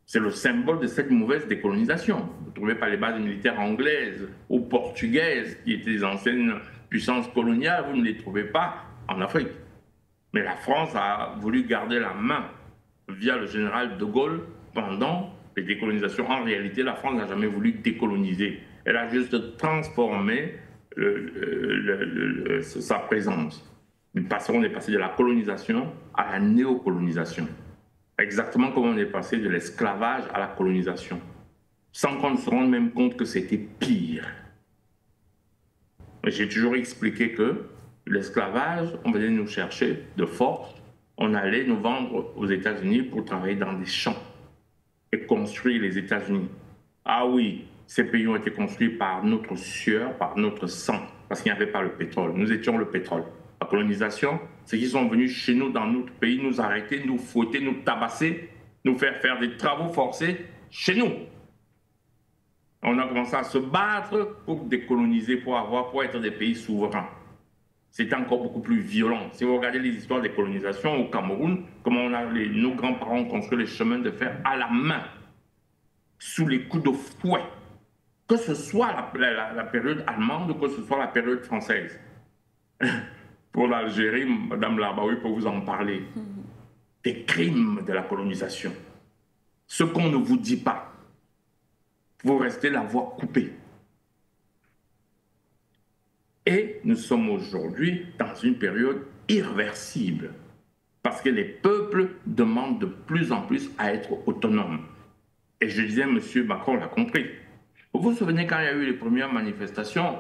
C'est le symbole de cette mauvaise décolonisation. Vous ne trouvez pas les bases militaires anglaises ou portugaises, qui étaient les anciennes puissances coloniales, vous ne les trouvez pas en Afrique. Mais la France a voulu garder la main via le général de Gaulle pendant les décolonisations. En réalité, la France n'a jamais voulu décoloniser. Elle a juste transformé sa présence. On est passé de la colonisation à la néocolonisation. Exactement comme on est passé de l'esclavage à la colonisation. Sans qu'on ne se rende même compte que c'était pire. J'ai toujours expliqué que l'esclavage, on venait nous chercher de force, on allait nous vendre aux États-Unis pour travailler dans des champs et construire les États-Unis. Ah oui, ces pays ont été construits par notre sueur, par notre sang, parce qu'il n'y avait pas le pétrole. Nous étions le pétrole. La colonisation, c'est qu'ils sont venus chez nous, dans notre pays, nous arrêter, nous fouetter, nous tabasser, nous faire des travaux forcés chez nous. On a commencé à se battre pour décoloniser, pour être des pays souverains. C'était encore beaucoup plus violent. Si vous regardez les histoires des colonisations au Cameroun, comment nos grands-parents ont construit les chemins de fer à la main, sous les coups de fouet, que ce soit la période allemande ou que ce soit la période française. Pour l'Algérie, Madame Larbaoui peut vous en parler. Des crimes de la colonisation. Ce qu'on ne vous dit pas. Vous restez la voix coupée. Et nous sommes aujourd'hui dans une période irréversible. Parce que les peuples demandent de plus en plus à être autonomes. Et je disais, M. Macron l'a compris. Vous vous souvenez quand il y a eu les premières manifestations,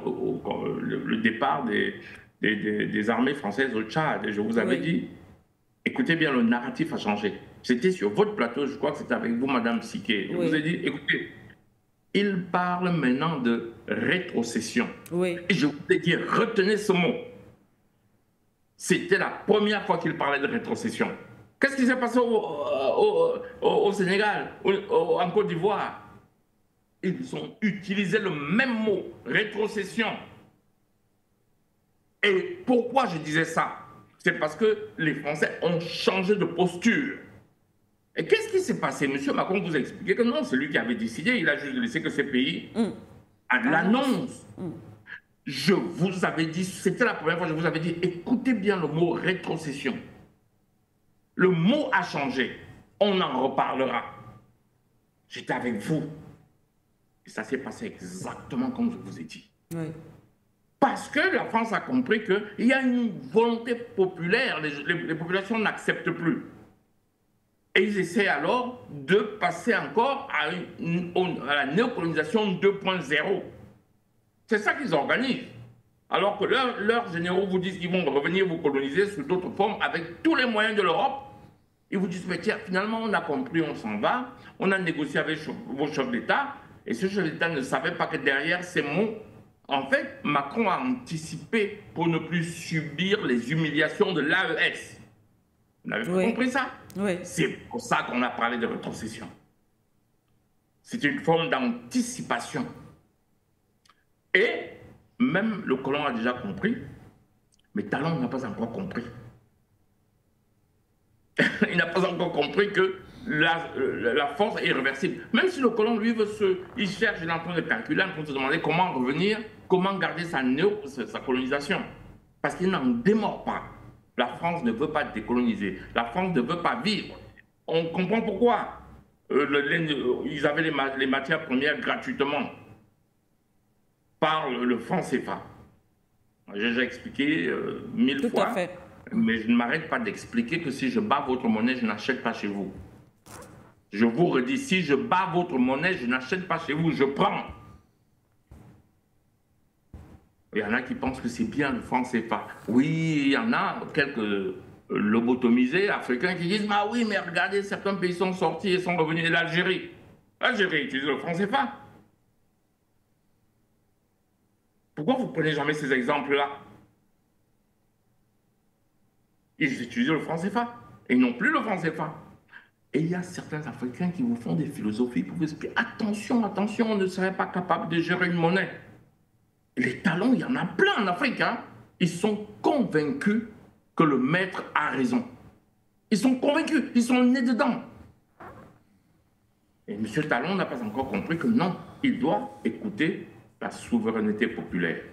le départ des armées françaises au Tchad, et je vous avais dit, écoutez bien, le narratif a changé. C'était sur votre plateau, je crois que c'était avec vous, Madame Siké. Je vous ai dit, écoutez, il parle maintenant de rétrocession. Et je vous ai dit, retenez ce mot. C'était la première fois qu'il parlait de rétrocession. Qu'est-ce qui s'est passé au Sénégal, en Côte d'Ivoire? Ils ont utilisé le même mot, rétrocession. Et pourquoi je disais ça? C'est parce que les Français ont changé de posture. Et qu'est-ce qui s'est passé? Monsieur Macron vous a expliqué que non, c'est lui qui avait décidé. Il a juste laissé que ces pays l'annoncent. Je vous avais dit, c'était la première fois que je vous avais dit, écoutez bien le mot rétrocession. Le mot a changé. On en reparlera. J'étais avec vous. Et ça s'est passé exactement comme je vous ai dit. Parce que la France a compris qu'il y a une volonté populaire, les populations n'acceptent plus. Et ils essaient alors de passer encore à la néocolonisation 2.0. C'est ça qu'ils organisent. Alors que leurs généraux vous disent qu'ils vont revenir vous coloniser sous d'autres formes avec tous les moyens de l'Europe. Ils vous disent, mais tiens, finalement, on a compris, on s'en va. On a négocié avec vos chefs d'État. Et ce chef d'État ne savait pas que derrière ces mots, en fait, Macron a anticipé pour ne plus subir les humiliations de l'AES. Vous n'avez pas compris ça? C'est pour ça qu'on a parlé de rétrocession. C'est une forme d'anticipation. Et même le colon a déjà compris, mais Talon n'a pas encore compris. Il n'a pas encore compris que la force est irréversible. Même si le colon, lui, il cherche, il est en train de calculer, en train de se demander comment revenir, comment garder sa colonisation. Parce qu'il n'en démord pas. La France ne veut pas décoloniser. La France ne veut pas vivre. On comprend pourquoi. Ils avaient les matières premières gratuitement par le franc CFA. J'ai déjà expliqué 1000 fois. Mais je ne m'arrête pas d'expliquer que si je bats votre monnaie, je n'achète pas chez vous. Je vous redis, si je bats votre monnaie, je n'achète pas chez vous, je prends. Il y en a qui pensent que c'est bien le franc CFA. Oui, il y en a quelques lobotomisés africains qui disent « Ah oui, mais regardez, certains pays sont sortis et sont revenus de l'Algérie. L'Algérie utilise le franc CFA. » Pourquoi vous ne prenez jamais ces exemples-là? Ils utilisent le franc CFA et non plus le franc CFA. Et il y a certains Africains qui vous font des philosophies pour vous expliquer « Attention, attention, on ne serait pas capable de gérer une monnaie. » Les talons, il y en a plein en Afrique. Hein. Ils sont convaincus que le maître a raison. Ils sont convaincus, ils sont nés dedans. Et M. Talon n'a pas encore compris que non, il doit écouter la souveraineté populaire.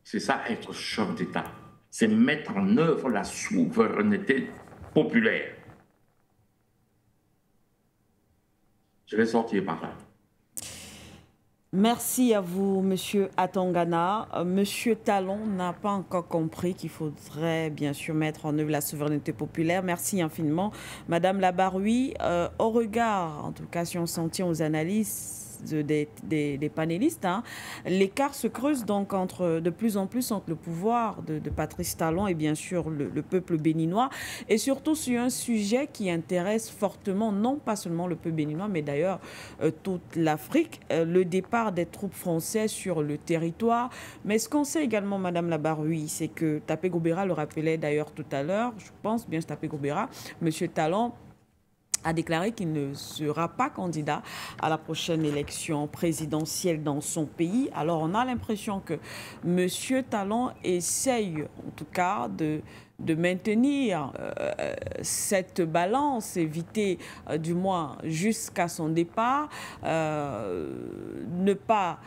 C'est ça, être chef d'État. C'est mettre en œuvre la souveraineté populaire. Je vais sortir par là. Merci à vous, Monsieur Atangana. Monsieur Talon n'a pas encore compris qu'il faudrait bien sûr mettre en œuvre la souveraineté populaire. Merci infiniment, Madame Labaroui. Au regard, en tout cas, si on s'en tient aux analyses des panélistes, hein, l'écart se creuse donc de plus en plus entre le pouvoir de Patrice Talon et bien sûr le peuple béninois, et surtout sur un sujet qui intéresse fortement non pas seulement le peuple béninois mais d'ailleurs toute l'Afrique, le départ des troupes françaises sur le territoire. Mais ce qu'on sait également, Madame Labaroui, c'est que Tapé Gobera le rappelait d'ailleurs tout à l'heure, je pense bien Tapé Gobera, Monsieur Talon a déclaré qu'il ne sera pas candidat à la prochaine élection présidentielle dans son pays. Alors on a l'impression que M. Talon essaye en tout cas de maintenir cette balance, éviter du moins jusqu'à son départ, ne pas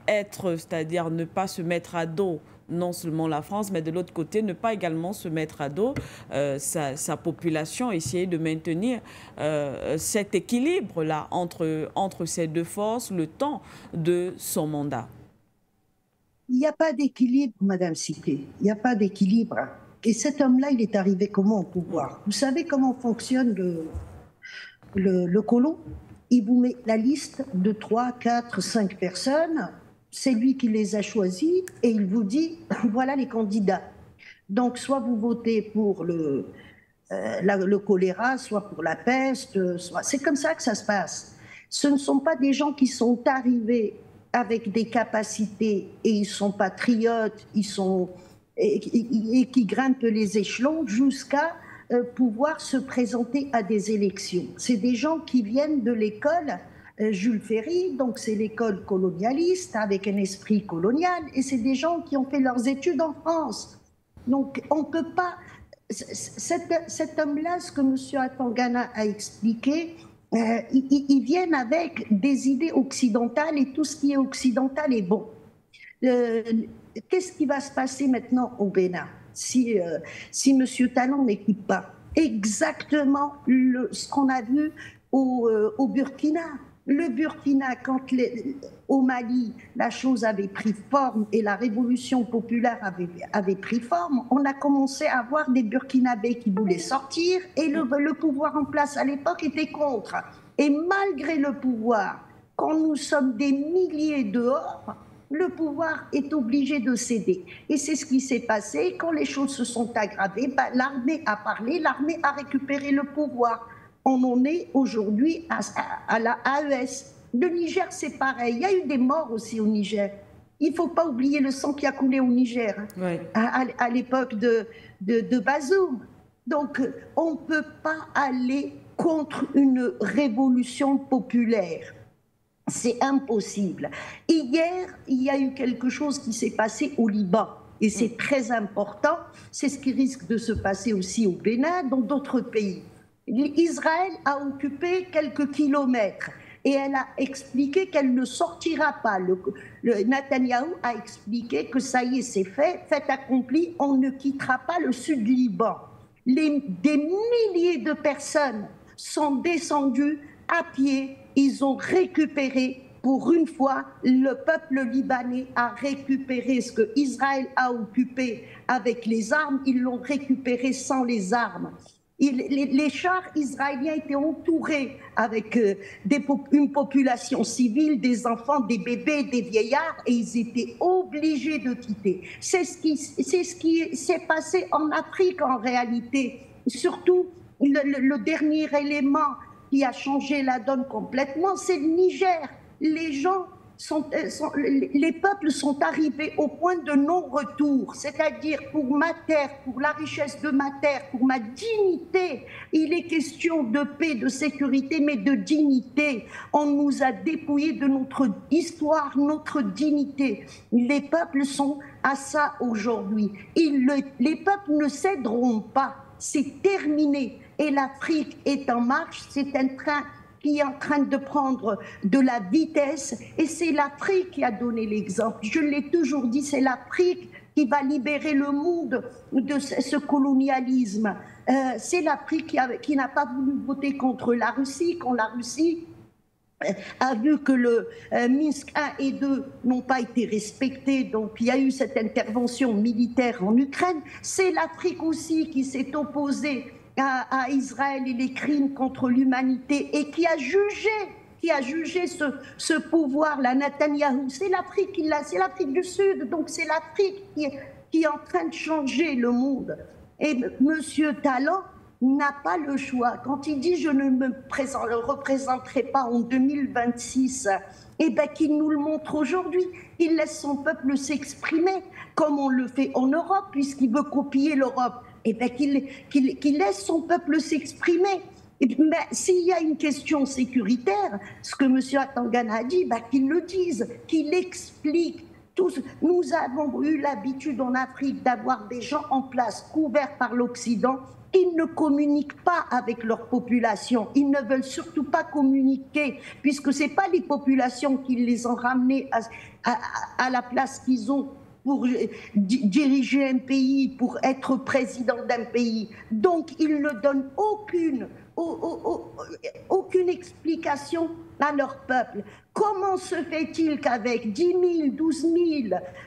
être, c'est-à-dire ne pas se mettre à dos non seulement la France, mais de l'autre côté, ne pas également se mettre à dos sa population, essayer de maintenir cet équilibre-là entre ces deux forces, le temps de son mandat. Il n'y a pas d'équilibre, Madame Siké, il n'y a pas d'équilibre. Et cet homme-là, il est arrivé comment au pouvoir? Vous savez comment fonctionne le colon? Il vous met la liste de 3, 4, 5 personnes. C'est lui qui les a choisis et il vous dit, voilà les candidats. Donc, soit vous votez pour le choléra, soit pour la peste, c'est comme ça que ça se passe. Ce ne sont pas des gens qui sont arrivés avec des capacités et ils sont patriotes, et qui grimpent les échelons jusqu'à pouvoir se présenter à des élections. C'est des gens qui viennent de l'école Jules Ferry, donc c'est l'école colonialiste avec un esprit colonial, et c'est des gens qui ont fait leurs études en France. Donc on ne peut pas... Cet homme-là, ce que M. Atangana a expliqué, ils viennent avec des idées occidentales et tout ce qui est occidental est bon. Qu'est-ce qui va se passer maintenant au Bénin si M. Talon n'écoute pas? Exactement ce qu'on a vu au Burkina. Le Burkina, quand au Mali, la chose avait pris forme et la révolution populaire avait pris forme, on a commencé à avoir des Burkinabés qui voulaient sortir et le pouvoir en place à l'époque était contre. Et malgré le pouvoir, quand nous sommes des milliers dehors, le pouvoir est obligé de céder. Et c'est ce qui s'est passé. Quand les choses se sont aggravées, l'armée a parlé, l'armée a récupéré le pouvoir. On en est aujourd'hui à la AES. Le Niger, c'est pareil. Il y a eu des morts aussi au Niger. Il ne faut pas oublier le sang qui a coulé au Niger, hein, à l'époque de Bazoum. Donc, on ne peut pas aller contre une révolution populaire. C'est impossible. Hier, il y a eu quelque chose qui s'est passé au Liban. Et c'est très important. C'est ce qui risque de se passer aussi au Bénin, dans d'autres pays. Israël a occupé quelques kilomètres et elle a expliqué qu'elle ne sortira pas. Netanyahou a expliqué que ça y est, c'est fait accompli, on ne quittera pas le sud du Liban. Des milliers de personnes sont descendues à pied, ils ont récupéré pour une fois, le peuple libanais a récupéré ce que Israël a occupé avec les armes, ils l'ont récupéré sans les armes. Les chars israéliens étaient entourés avec une population civile, des enfants, des bébés, des vieillards, et ils étaient obligés de quitter. C'est ce qui s'est passé en Afrique en réalité. Surtout, le dernier élément qui a changé la donne complètement, c'est le Niger. Les peuples sont arrivés au point de non-retour, c'est-à-dire pour ma terre, pour la richesse de ma terre, pour ma dignité. Il est question de paix, de sécurité, mais de dignité. On nous a dépouillés de notre histoire, notre dignité. Les peuples sont à ça aujourd'hui. Les peuples ne céderont pas. C'est terminé. Et l'Afrique est en marche. C'est un train qui est en train de prendre de la vitesse, et c'est l'Afrique qui a donné l'exemple. Je l'ai toujours dit, c'est l'Afrique qui va libérer le monde de ce colonialisme. C'est l'Afrique qui n'a pas voulu voter contre la Russie, quand la Russie a vu que le Minsk 1 et 2 n'ont pas été respectés, donc il y a eu cette intervention militaire en Ukraine. C'est l'Afrique aussi qui s'est opposée à Israël et les crimes contre l'humanité et qui a jugé ce pouvoir, la Netanyahou. C'est l'Afrique du Sud, donc c'est l'Afrique qui est en train de changer le monde. Et M. Talon n'a pas le choix. Quand il dit « je ne me représenterai pas en 2026 », eh bien qu'il nous le montre aujourd'hui. Il laisse son peuple s'exprimer comme on le fait en Europe, puisqu'il veut copier l'Europe. Eh bien qu'il laisse son peuple s'exprimer. Mais s'il y a une question sécuritaire, ce que M. Atangana a dit, qu'il le dise, qu'il explique. Nous avons eu l'habitude en Afrique d'avoir des gens en place couverts par l'Occident. Ils ne communiquent pas avec leur population. Ils ne veulent surtout pas communiquer, puisque ce n'est pas les populations qui les ont ramenés à la place qu'ils ont pour diriger un pays, pour être président d'un pays. Donc, ils ne donnent aucune explication à leur peuple. Comment se fait-il qu'avec 10 000, 12 000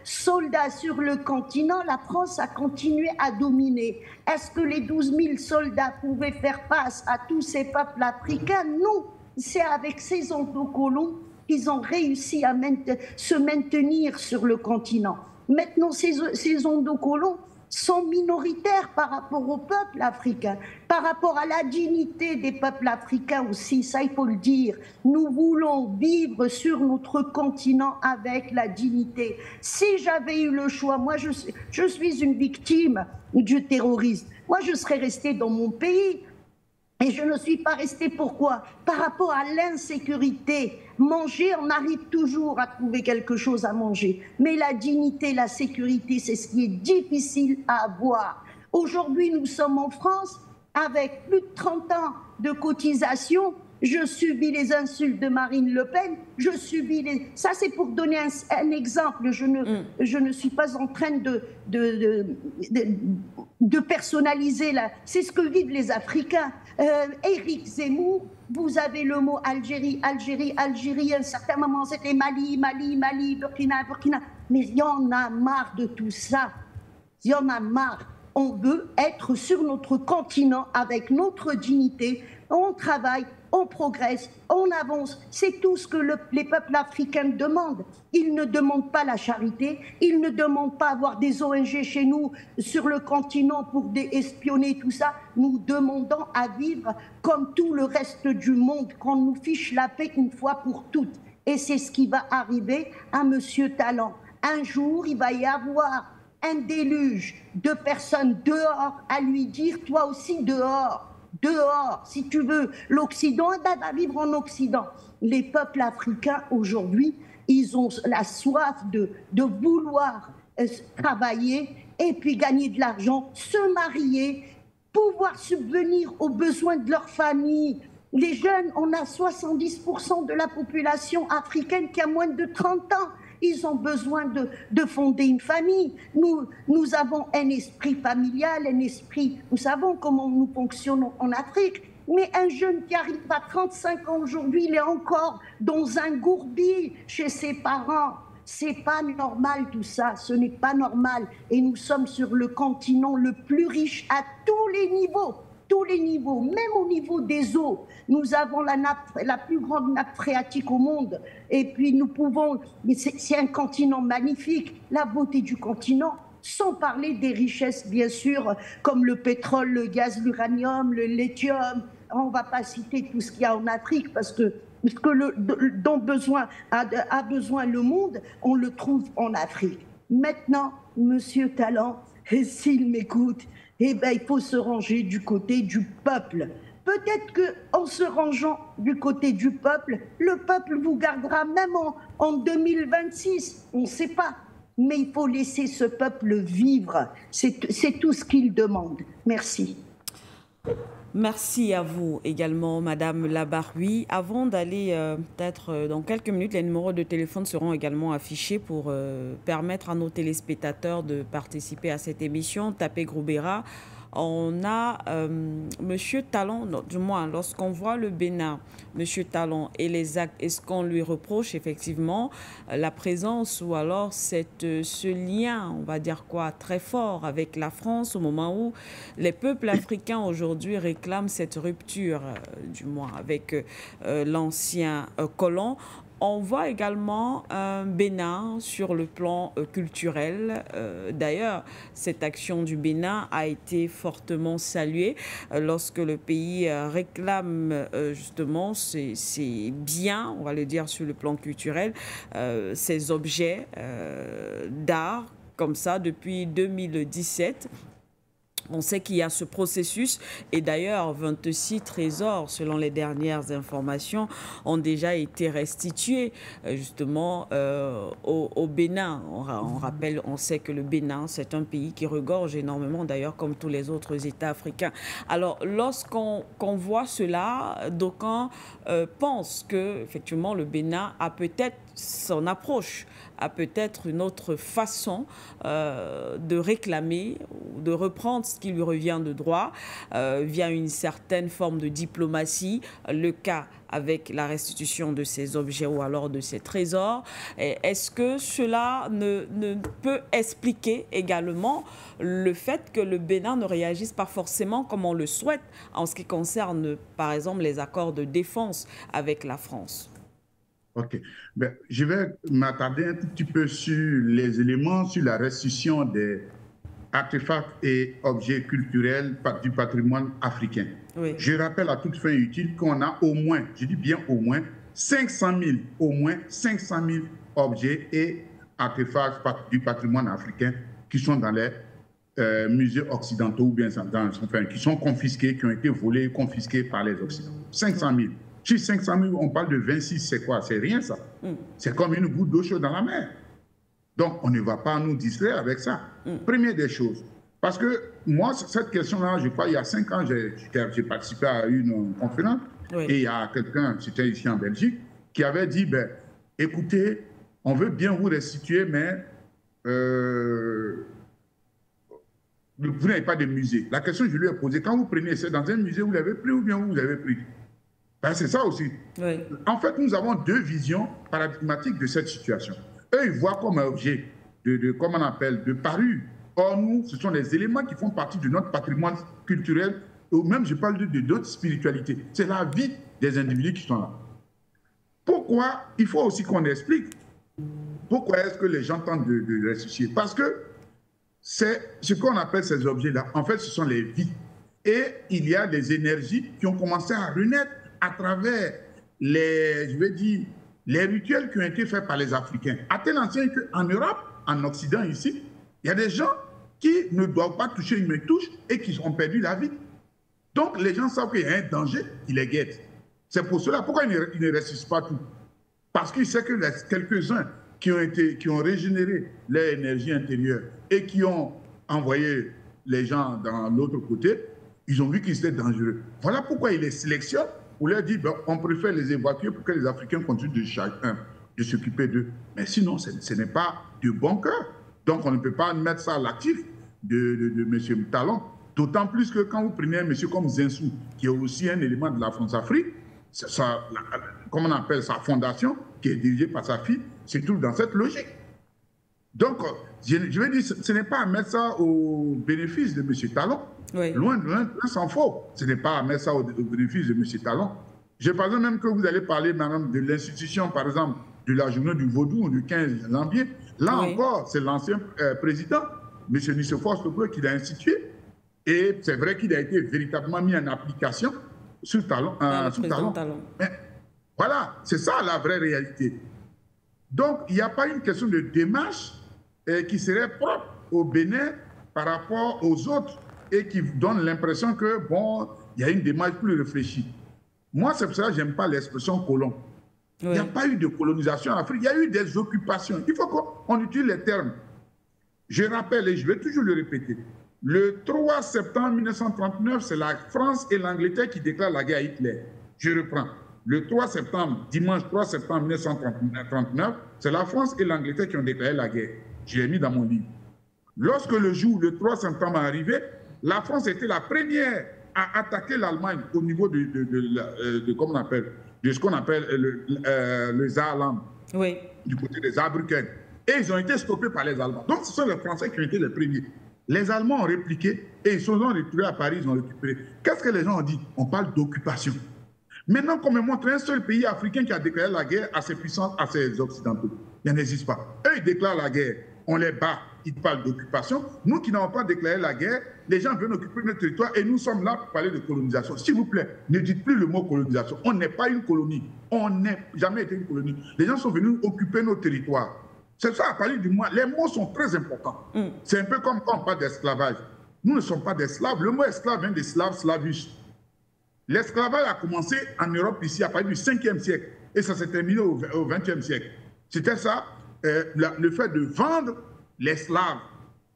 soldats sur le continent, la France a continué à dominer? Est-ce que les 12 000 soldats pouvaient faire face à tous ces peuples africains? Non, c'est avec ces endocolons qu'ils ont réussi à se maintenir sur le continent. Maintenant, ces endocolons sont minoritaires par rapport au peuple africain, par rapport à la dignité des peuples africains aussi, ça il faut le dire. Nous voulons vivre sur notre continent avec la dignité. Si j'avais eu le choix, moi je suis une victime du terrorisme, moi je serais restée dans mon pays. Et je ne suis pas restée, pourquoi? Par rapport à l'insécurité. Manger, on arrive toujours à trouver quelque chose à manger. Mais la dignité, la sécurité, c'est ce qui est difficile à avoir. Aujourd'hui, nous sommes en France, avec plus de 30 ans de cotisation. Je subis les insultes de Marine Le Pen. Ça, c'est pour donner un exemple. Je ne suis pas en train de personnaliser là. C'est ce que vivent les Africains. Éric Zemmour, vous avez le mot Algérie. À un certain moment, c'était Mali, Burkina. Mais il y en a marre de tout ça. Il y en a marre. On veut être sur notre continent avec notre dignité. On travaille, on progresse, on avance. C'est tout ce que les peuples africains demandent. Ils ne demandent pas la charité, ils ne demandent pas avoir des ONG chez nous sur le continent pour espionner tout ça. Nous demandons à vivre comme tout le reste du monde, qu'on nous fiche la paix une fois pour toutes. Et c'est ce qui va arriver à M. Talon. Un jour, il va y avoir un déluge de personnes dehors à lui dire « toi aussi dehors ». Dehors, si tu veux, l'Occident, va vivre en Occident. Les peuples africains, aujourd'hui, ils ont la soif de vouloir travailler et puis gagner de l'argent, se marier, pouvoir subvenir aux besoins de leur famille. Les jeunes, on a 70% de la population africaine qui a moins de 30 ans. Ils ont besoin de fonder une famille. Nous avons un esprit familial, un esprit... Nous savons comment nous fonctionnons en Afrique. Mais un jeune qui arrive à 35 ans aujourd'hui, il est encore dans un gourbi chez ses parents. C'est pas normal tout ça, ce n'est pas normal. Et nous sommes sur le continent le plus riche à tous les niveaux, même au niveau des eaux. Nous avons la plus grande nappe phréatique au monde. Et puis nous pouvons, c'est un continent magnifique, la beauté du continent, sans parler des richesses bien sûr, comme le pétrole, le gaz, l'uranium, le lithium. On ne va pas citer tout ce qu'il y a en Afrique parce que dont a besoin le monde, on le trouve en Afrique. Maintenant, Monsieur Talon, s'il m'écoute, eh ben, il faut se ranger du côté du peuple. Peut-être qu'en se rangeant du côté du peuple, le peuple vous gardera même en 2026. On ne sait pas. Mais il faut laisser ce peuple vivre. C'est tout ce qu'il demande. Merci. Merci à vous également, Madame Labaroui. Avant d'aller, peut-être dans quelques minutes, les numéros de téléphone seront également affichés pour permettre à nos téléspectateurs de participer à cette émission. Tapez Groubera. On a Monsieur Talon, du moins, lorsqu'on voit le Bénin, Monsieur Talon et les actes, est-ce qu'on lui reproche effectivement la présence ou alors ce lien, on va dire quoi, très fort avec la France au moment où les peuples africains aujourd'hui réclament cette rupture, du moins, avec l'ancien colon. On voit également un Bénin sur le plan culturel. D'ailleurs, cette action du Bénin a été fortement saluée lorsque le pays réclame justement ses biens, on va le dire sur le plan culturel, ses objets d'art, comme ça, depuis 2017. On sait qu'il y a ce processus et d'ailleurs 26 trésors, selon les dernières informations, ont déjà été restitués justement au Bénin. On rappelle, on sait que le Bénin, c'est un pays qui regorge énormément, d'ailleurs comme tous les autres États africains. Alors lorsqu'on voit cela, d'aucuns pensent que effectivement le Bénin a peut-être son approche, a peut-être une autre façon de réclamer ou de reprendre ce qui lui revient de droit via une certaine forme de diplomatie, le cas avec la restitution de ces objets ou alors de ces trésors. Est-ce que cela ne peut expliquer également le fait que le Bénin ne réagisse pas forcément comme on le souhaite en ce qui concerne, par exemple, les accords de défense avec la France? OK. Ben, je vais m'attarder un tout petit peu sur les éléments, sur la restitution des artefacts et objets culturels du patrimoine africain. Oui. Je rappelle à toute fin utile qu'on a au moins, je dis bien au moins 500 000 objets et artefacts du patrimoine africain qui sont dans les musées occidentaux ou bien enfin, qui sont confisqués, qui ont été volés et confisqués par les Occidentaux. 500 000. Sur 500 000, on parle de 26, c'est quoi? C'est rien ça. C'est comme une goutte d'eau chaude dans la mer. Donc, on ne va pas nous distraire avec ça. Première des choses. Parce que moi, cette question-là, je crois, il y a 5 ans, j'ai participé à une conférence. Oui. Et il y a quelqu'un, c'était ici en Belgique, qui avait dit, ben, écoutez, on veut bien vous restituer, mais vous n'avez pas de musée. La question que je lui ai posée, quand vous prenez, c'est dans un musée, vous l'avez pris ou bien vous l'avez pris? Ben, c'est ça aussi. Oui. En fait, nous avons deux visions paradigmatiques de cette situation. Eux, ils voient comme un objet comment on appelle, de parure. Or, nous, ce sont les éléments qui font partie de notre patrimoine culturel, ou même, je parle d'autres spiritualités. C'est la vie des individus qui sont là. Pourquoi? Il faut aussi qu'on explique. Pourquoi est-ce que les gens tentent de ressusciter? Parce que c'est ce qu'on appelle ces objets-là. En fait, ce sont les vies. Et il y a des énergies qui ont commencé à renaître à travers les rituels qui ont été faits par les Africains. À tel enseigne qu'en Europe, en Occident ici, il y a des gens qui ne doivent pas toucher une touche et qui ont perdu la vie. Donc les gens savent qu'il y a un danger, ils les guettent. C'est pour cela, pourquoi ils ne ressuscitent pas tout? Parce qu'ils savent que quelques-uns qui ont régénéré leur énergie intérieure et qui ont envoyé les gens dans l'autre côté, ils ont vu qu'ils étaient dangereux. Voilà pourquoi ils les sélectionnent. On leur dit, ben, on préfère les évacuer pour que les Africains continuent de s'occuper d'eux. Mais sinon, ce n'est pas de bon cœur. Donc, on ne peut pas mettre ça à l'actif de M. Talon. D'autant plus que quand vous prenez un monsieur comme Zinsou, qui est aussi un élément de la France-Afrique, comme on appelle sa fondation, qui est dirigée par sa fille, c'est tout dans cette logique. Donc, je veux dire, ce n'est pas à mettre ça au bénéfice de M. Talon. Oui. Loin s'en faut. Ce n'est pas à mettre ça au bénéfice de M. Talon. Je pense même que vous allez parler, madame, de l'institution, par exemple, de la journée du Vaudou, du 15 janvier. Là encore, c'est l'ancien président, M. Nicéphore Sopre, qui l'a institué. Et c'est vrai qu'il a été véritablement mis en application sous Talon. Mais voilà, c'est ça la vraie réalité. Donc, il n'y a pas une question de démarche qui serait propre au Bénin par rapport aux autres et qui donne l'impression que, bon, il y a une démarche plus réfléchie. Moi, c'est pour ça que je n'aime pas l'expression colon. Il n'y a pas eu de colonisation en Afrique, il y a eu des occupations. Il faut qu'on utilise les termes. Je rappelle, et je vais toujours le répéter, le 3 septembre 1939, c'est la France et l'Angleterre qui déclarent la guerre à Hitler. Je reprends. Le 3 septembre, dimanche 3 septembre 1939, c'est la France et l'Angleterre qui ont déclaré la guerre. Je l'ai mis dans mon livre. Lorsque le jour, le 3 septembre est arrivé, la France était la première à attaquer l'Allemagne au niveau comment on appelle, de ce qu'on appelle le Saarland, du côté des Saarbrücken. Et ils ont été stoppés par les Allemands. Donc, ce sont les Français qui ont été les premiers. Les Allemands ont répliqué et ils se sont retrouvés à Paris, ils ont récupéré. Qu'est-ce que les gens ont dit? On parle d'occupation. Maintenant qu'on me montre un seul pays africain qui a déclaré la guerre à ses puissances, à ses occidentaux, il n'existe pas. Eux, ils déclarent la guerre, on les bat, ils parlent d'occupation. Nous qui n'avons pas déclaré la guerre, les gens viennent occuper notre territoire et nous sommes là pour parler de colonisation. S'il vous plaît, ne dites plus le mot colonisation. On n'est pas une colonie. On n'a jamais été une colonie. Les gens sont venus occuper nos territoires. C'est ça, à parler du mot. Les mots sont très importants. C'est un peu comme quand on parle d'esclavage. Nous ne sommes pas des Slaves. Le mot esclave vient des Slaves, slavus. L'esclavage a commencé en Europe ici à partir du 5e siècle et ça s'est terminé au 20e siècle. C'était ça, le fait de vendre les Slaves,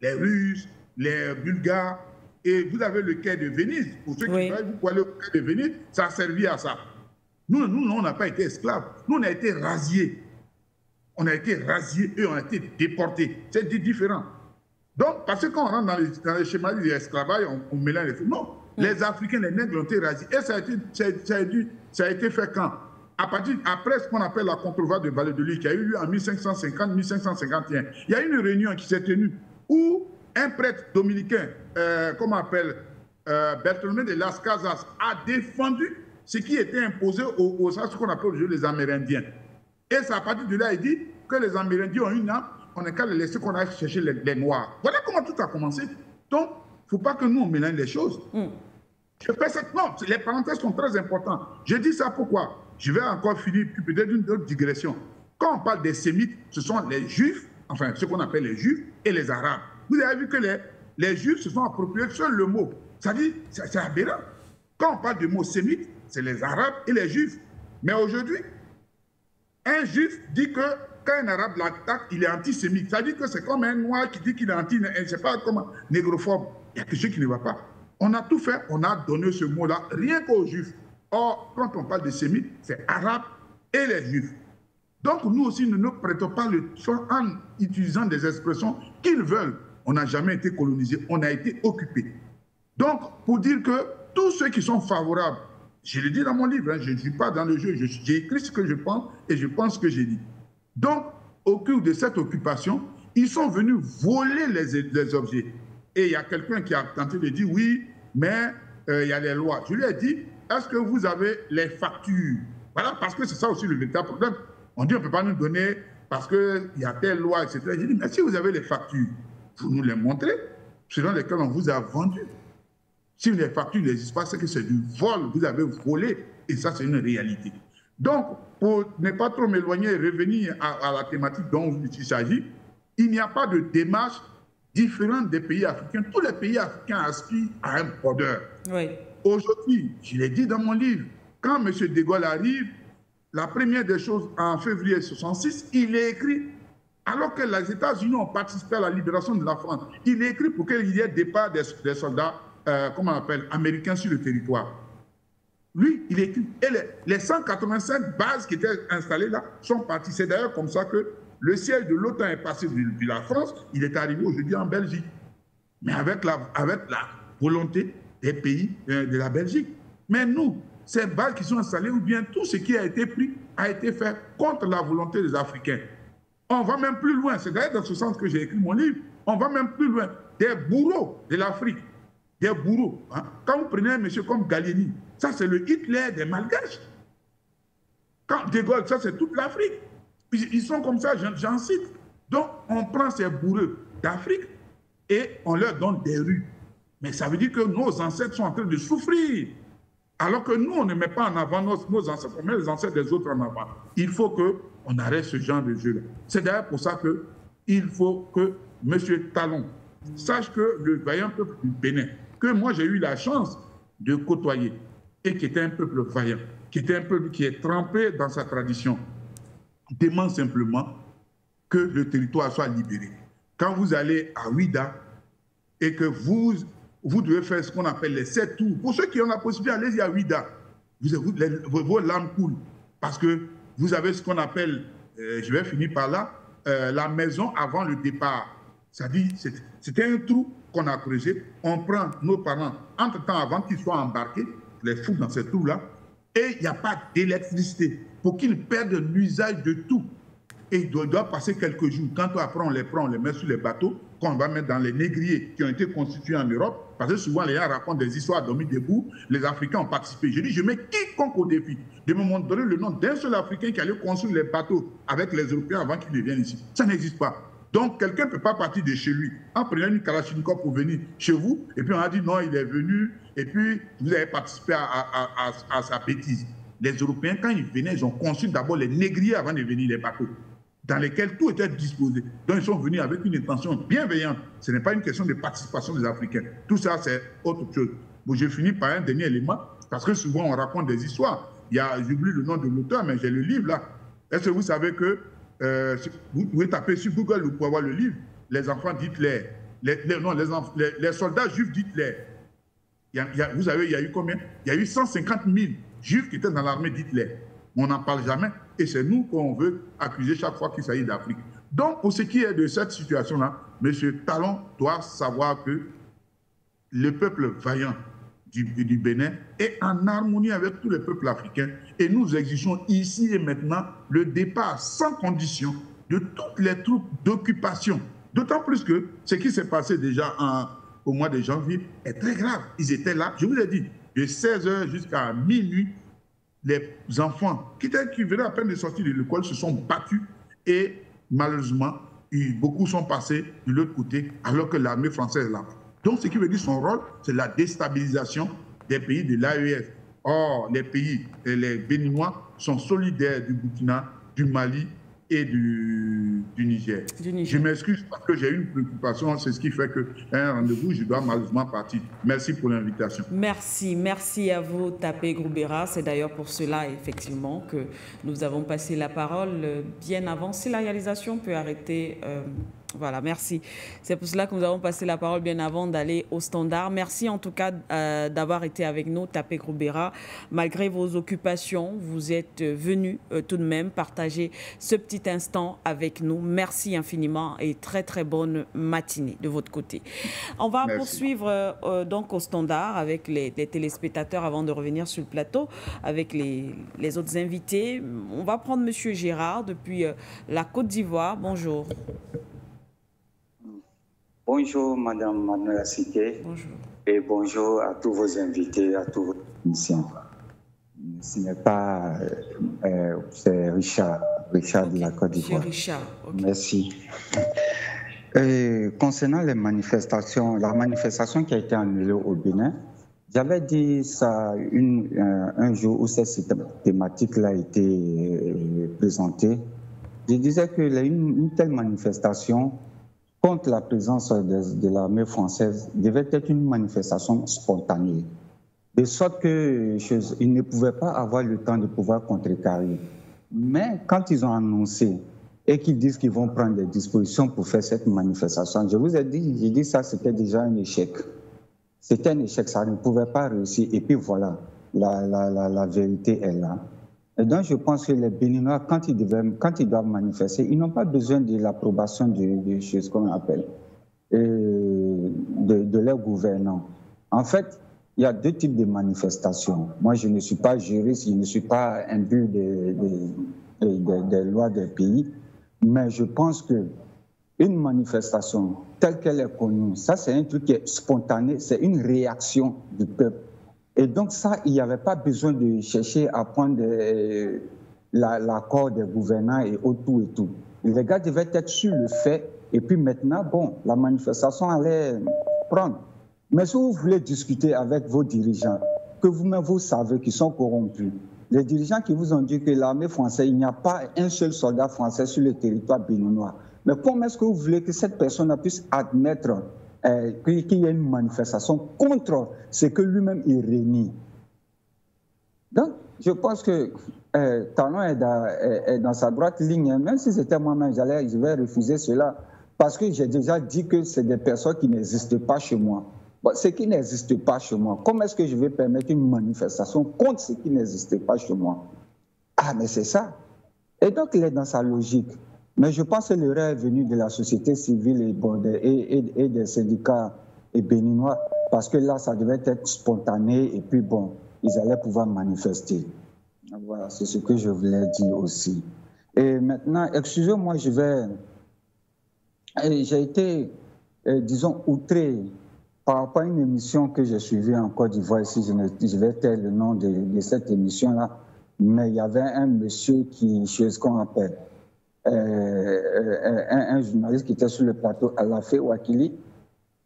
les Russes, les Bulgares. Et vous avez le quai de Venise. Pour ceux qui vous voyez le quai de Venise, ça a servi à ça. Nous, on n'a pas été esclaves. Nous, on a été rasiés. On a été rasiés et on a été déportés. C'est différent. Donc, parce que quand on rentre dans les schémas de l'esclavage, on mélange les choses. Non. Les Africains, les nègres ont été rasiés. Et ça a été fait quand? Après ce qu'on appelle la controverse de Valladolid, qui a eu lieu en 1550-1551, il y a une réunion qui s'est tenue où un prêtre dominicain, qu'on appelle Bartolomé de Las Casas, a défendu ce qui était imposé aux ce qu'on appelle aujourd'hui les Amérindiens. Et c'est à partir de là, il dit que les Amérindiens ont une âme, on n'est qu'à les laisser qu'on aille chercher les Noirs. Voilà comment tout a commencé. Donc, il ne faut pas que nous, on mélange les choses. Je fais cette note. Les parenthèses sont très importantes. Je dis ça pourquoi? Je vais encore finir, peut-être d'une autre digression. Quand on parle des Sémites, ce sont les Juifs, enfin, ce qu'on appelle les Juifs et les Arabes. Vous avez vu que les Juifs se sont appropriés seul le mot. Ça dit, c'est aberrant. Quand on parle du mot Sémite, c'est les Arabes et les Juifs. Mais aujourd'hui, un Juif dit que quand un Arabe l'attaque, il est antisémite. Ça dit que c'est comme un Noir qui dit qu'il est c'est pas comme un négrophobe. Il y a quelque chose qui ne va pas. On a tout fait, on a donné ce mot-là, rien qu'aux Juifs. Or, quand on parle de sémites, c'est Arabes et les Juifs. Donc, nous aussi, nous ne prêtons pas le soin en utilisant des expressions qu'ils veulent. On n'a jamais été colonisés, on a été occupés. Donc, pour dire que tous ceux qui sont favorables, je le dis dans mon livre, hein, je ne suis pas dans le jeu, j'ai écrit ce que je pense et je pense ce que j'ai dit. Donc, au cours de cette occupation, ils sont venus voler les objets. Et il y a quelqu'un qui a tenté de dire oui, mais il y a les lois. Je lui ai dit, est-ce que vous avez les factures? Voilà, parce que c'est ça aussi le véritable problème. On dit on ne peut pas nous donner parce qu'il y a telle loi, etc. J'ai dit, mais si vous avez les factures, vous nous les montrez, selon lesquelles on vous a vendu. Si les factures n'existent pas, c'est que c'est du vol, vous avez volé, et ça c'est une réalité. Donc, pour ne pas trop m'éloigner et revenir à la thématique dont il s'agit, il n'y a pas de démarche différente des pays africains. Tous les pays africains aspirent à un border. Oui. Aujourd'hui, je l'ai dit dans mon livre, quand M. De Gaulle arrive, la première des choses, en février 1966, il est écrit, alors que les États-Unis ont participé à la libération de la France, il est écrit pour qu'il y ait départ des soldats, comment on appelle, américains sur le territoire. Lui, il est écrit. Et les 185 bases qui étaient installées là sont parties. C'est d'ailleurs comme ça que le siège de l'OTAN est passé de la France, il est arrivé aujourd'hui en Belgique. Mais avec volonté des pays de la Belgique. Mais nous, ces bases qui sont installées, ou bien tout ce qui a été pris, a été fait contre la volonté des Africains. On va même plus loin, c'est d'ailleurs dans ce sens que j'ai écrit mon livre, on va même plus loin, des bourreaux de l'Afrique, des bourreaux. Hein. Quand vous prenez un monsieur comme Gallieni, ça c'est le Hitler des Malgaches. Quand De Gaulle, ça c'est toute l'Afrique. Ils sont comme ça, j'en cite. Donc on prend ces bourreaux d'Afrique et on leur donne des rues. Mais ça veut dire que nos ancêtres sont en train de souffrir. Alors que nous, on ne met pas en avant nos ancêtres, on met les ancêtres des autres en avant. Il faut qu'on arrête ce genre de jeu-là. C'est d'ailleurs pour ça qu'il faut que M. Talon sache que le vaillant peuple du Bénin, que moi j'ai eu la chance de côtoyer, et qui était un peuple vaillant, qui était un peuple qui est trempé dans sa tradition, demande simplement que le territoire soit libéré. Quand vous allez à Ouida et que vous devez faire ce qu'on appelle les 7 tours. Pour ceux qui ont la possibilité, allez-y à Ouida. Vos larmes coulent. Parce que vous avez ce qu'on appelle, je vais finir par là, la maison avant le départ. C'est-à-dire, c'était un trou qu'on a creusé. On prend nos parents, entre-temps, avant qu'ils soient embarqués, les fous dans ce trou-là, et il n'y a pas d'électricité pour qu'ils perdent l'usage de tout. Et il doit passer quelques jours. Quand après on les prend, on les met sur les bateaux, qu'on va mettre dans les négriers qui ont été constitués en Europe, parce que souvent les gens racontent des histoires dormies debout, les Africains ont participé. Je dis, je mets quiconque au défi de me montrer le nom d'un seul Africain qui allait construire les bateaux avec les Européens avant qu'ils ne viennent ici. Ça n'existe pas. Donc quelqu'un ne peut pas partir de chez lui en prenant une Kalachnikov pour venir chez vous, et puis on a dit non, il est venu, et puis vous avez participé à sa bêtise. Les Européens, quand ils venaient, ils ont construit d'abord les négriers avant de venir les bateaux, dans lesquels tout était disposé. Donc ils sont venus avec une intention bienveillante. Ce n'est pas une question de participation des Africains. Tout ça, c'est autre chose. Bon, je finis par un dernier élément, parce que souvent on raconte des histoires. J'oublie le nom de l'auteur, mais j'ai le livre là. Est-ce que vous savez que vous pouvez taper sur Google, vous pouvez avoir le livre, les enfants d'Hitler, les soldats juifs d'Hitler. Vous savez, il y a eu combien? Il y a eu 150 000 juifs qui étaient dans l'armée d'Hitler. On n'en parle jamais et c'est nous qu'on veut accuser chaque fois qu'il s'agit d'Afrique. Donc, pour ce qui est de cette situation-là, M. Talon doit savoir que le peuple vaillant du Bénin est en harmonie avec tous les peuples africains et nous exigeons ici et maintenant le départ sans condition de toutes les troupes d'occupation. D'autant plus que ce qui s'est passé déjà au mois de janvier est très grave. Ils étaient là, je vous ai dit, de 16h jusqu'à minuit, les enfants qui venaient à peine de sortir de l'école se sont battus et malheureusement, beaucoup sont passés de l'autre côté alors que l'armée française est là. Donc, ce qui veut dire son rôle, c'est la déstabilisation des pays de l'AES. Or, les Béninois sont solidaires du Burkina, du Mali et du Niger. Je m'excuse parce que j'ai une préoccupation, c'est ce qui fait qu'un rendez-vous, je dois malheureusement partir. Merci pour l'invitation. Merci à vous, Tapé Grobera. C'est d'ailleurs pour cela, effectivement, que nous avons passé la parole bien avant. Si la réalisation peut arrêter... Voilà, merci. C'est pour cela que nous avons passé la parole bien avant d'aller au standard. Merci en tout cas d'avoir été avec nous, Tapé Grobera. Malgré vos occupations, vous êtes venu tout de même partager ce petit instant avec nous. Merci infiniment et très très bonne matinée de votre côté. On va poursuivre donc au standard avec les téléspectateurs avant de revenir sur le plateau avec les autres invités. On va prendre M. Gérard depuis la Côte d'Ivoire. Bonjour. Bonjour, Madame Manuela Siké. Bonjour. Et bonjour à tous vos invités, à tous vos techniciens. Ce n'est pas... c'est Richard de la Côte d'Ivoire. Richard. Okay. Merci. Concernant les manifestations, la manifestation qui a été annulée au Bénin, j'avais dit ça un jour où cette thématique-là a été présentée. Je disais que une telle manifestation contre la présence de l'armée française devait être une manifestation spontanée, de sorte qu'ils ne pouvaient pas avoir le temps de pouvoir contrecarrer. Mais quand ils ont annoncé et qu'ils disent qu'ils vont prendre des dispositions pour faire cette manifestation, je vous ai dit ça, c'était déjà un échec. C'était un échec, ça ne pouvait pas réussir. Et puis voilà, la vérité est là. Et donc, je pense que les Béninois, quand ils doivent manifester, ils n'ont pas besoin de l'approbation de choses qu'on appelle de leurs gouvernants. En fait, il y a deux types de manifestations. Moi, je ne suis pas juriste, je ne suis pas imbu des lois des pays, mais je pense que une manifestation telle qu'elle est connue, ça c'est un truc qui est spontané, c'est une réaction du peuple. Et donc ça, il n'y avait pas besoin de chercher à prendre l'accord des gouvernants et tout et tout. Les gars devaient être sur le fait, et puis maintenant, bon, la manifestation allait prendre. Mais si vous voulez discuter avec vos dirigeants, que vous-même vous savez qu'ils sont corrompus, les dirigeants qui vous ont dit que l'armée française, il n'y a pas un seul soldat français sur le territoire béninois. Mais comment est-ce que vous voulez que cette personne puisse admettre qu'il y a une manifestation contre ce que lui-même il réunit? Donc, je pense que Talon est dans sa droite ligne. Même si c'était moi-même, je vais refuser cela. Parce que j'ai déjà dit que c'est des personnes qui n'existent pas chez moi. Bon, ce qui n'existe pas chez moi, comment est-ce que je vais permettre une manifestation contre ce qui n'existe pas chez moi? Ah, mais c'est ça. Et donc, il est dans sa logique. Mais je pense que l'erreur est venue de la société civile et des syndicats béninois, parce que là, ça devait être spontané et puis bon, ils allaient pouvoir manifester. Voilà, c'est ce que je voulais dire aussi. Et maintenant, excusez-moi, j'ai été, disons, outré par rapport à une émission que j'ai suivie en Côte d'Ivoire. Ici, je vais taire le nom de cette émission-là, mais il y avait un monsieur qui, ce qu'on appelle, un journaliste qui était sur le plateau, Alafé Wakili,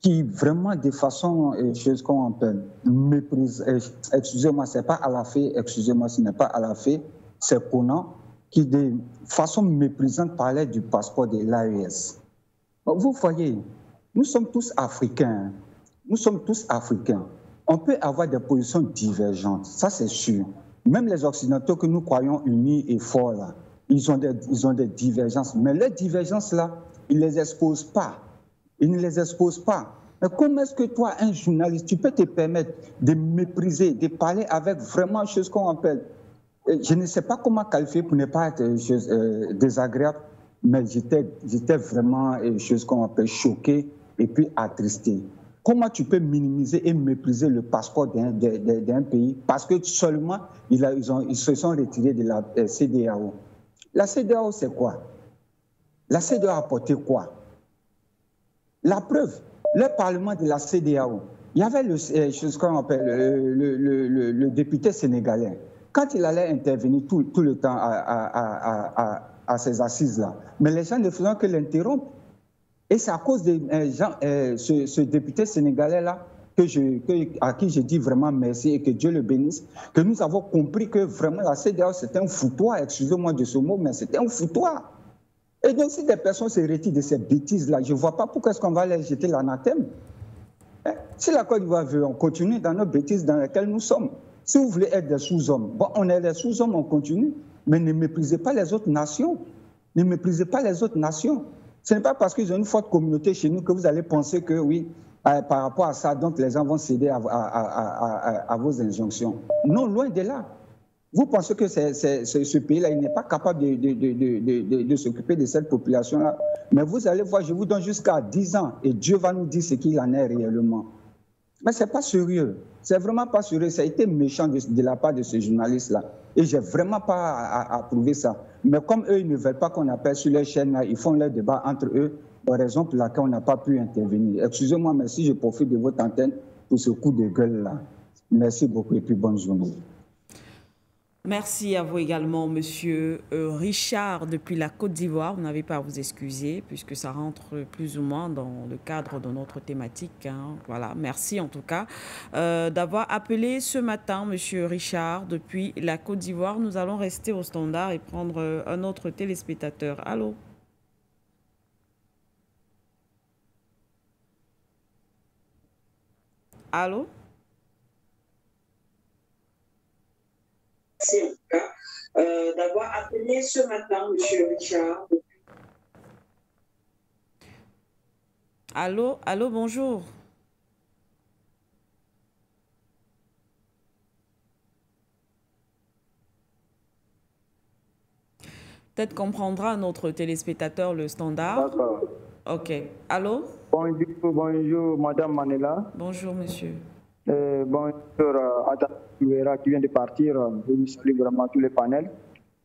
qui vraiment de façon, chose qu'on appelle, méprise, excusez-moi, c'est pas Alafé, excusez-moi, ce n'est pas Alafé, c'est Conan, qui de façon méprisante parlait du passeport de l'AES. Vous voyez, nous sommes tous africains, nous sommes tous africains. On peut avoir des positions divergentes, ça c'est sûr. Même les Occidentaux que nous croyons unis et forts là, ils ont des divergences, mais les divergences là, ils ne les exposent pas. Ils ne les exposent pas. Mais comment est-ce que toi, un journaliste, tu peux te permettre de mépriser, de parler avec vraiment chose qu'on appelle, je ne sais pas comment qualifier pour ne pas être désagréable, mais j'étais vraiment chose qu'on appelle choqué et puis attristé. Comment tu peux minimiser et mépriser le passeport d'un pays parce que seulement ils se sont retirés de la CEDEAO? La CEDEAO, c'est quoi? La CEDEAO a apporté quoi? La preuve, le parlement de la CEDEAO, il y avait ce qu'on appelle le député sénégalais. Quand il allait intervenir tout le temps à ces assises-là, mais les gens ne faisaient que l'interrompre. Et c'est à cause de ce député sénégalais-là à qui je dis vraiment merci et que Dieu le bénisse, que nous avons compris que vraiment la CEDEAO, c'était un foutoir, excusez-moi de ce mot, mais c'était un foutoir. Et donc, si des personnes se retirent de ces bêtises-là, je ne vois pas pourquoi est-ce qu'on va les jeter l'anathème. Si la Côte d'Ivoire veut, on continue dans nos bêtises dans lesquelles nous sommes. Si vous voulez être des sous-hommes, bon, on est des sous-hommes, on continue, mais ne méprisez pas les autres nations. Ne méprisez pas les autres nations. Ce n'est pas parce qu'ils ont une forte communauté chez nous que vous allez penser que oui, par rapport à ça, donc les gens vont céder à vos injonctions. Non, loin de là. Vous pensez que ce pays-là, il n'est pas capable de s'occuper de cette population-là. Mais vous allez voir, je vous donne jusqu'à 10 ans et Dieu va nous dire ce qu'il en est réellement. Mais ce n'est pas sérieux. C'est vraiment pas sérieux. Ça a été méchant de la part de ce journaliste-là. Et je n'ai vraiment pas approuvé ça. Mais comme eux, ils ne veulent pas qu'on appelle sur les chaînes, ils font leur débat entre eux, pour raison pour laquelle on n'a pas pu intervenir. Excusez-moi, mais si je profite de votre antenne pour ce coup de gueule-là. Merci beaucoup et puis bonne journée. Merci à vous également, monsieur Richard, depuis la Côte d'Ivoire. Vous n'avez pas à vous excuser, puisque ça rentre plus ou moins dans le cadre de notre thématique. Hein. Voilà, merci en tout cas d'avoir appelé ce matin, monsieur Richard, depuis la Côte d'Ivoire. Nous allons rester au standard et prendre un autre téléspectateur. Allô? Allô? Merci en tout cas d'avoir appelé ce matin, monsieur Richard. Allô, allô, bonjour. Peut-être qu'on prendra notre téléspectateur le standard. D'accord. Ok. Allô? Bonjour, bonjour, madame Manela. Bonjour, monsieur. Bonjour Adam Kouera qui vient de partir. Je salue vraiment tous les panels.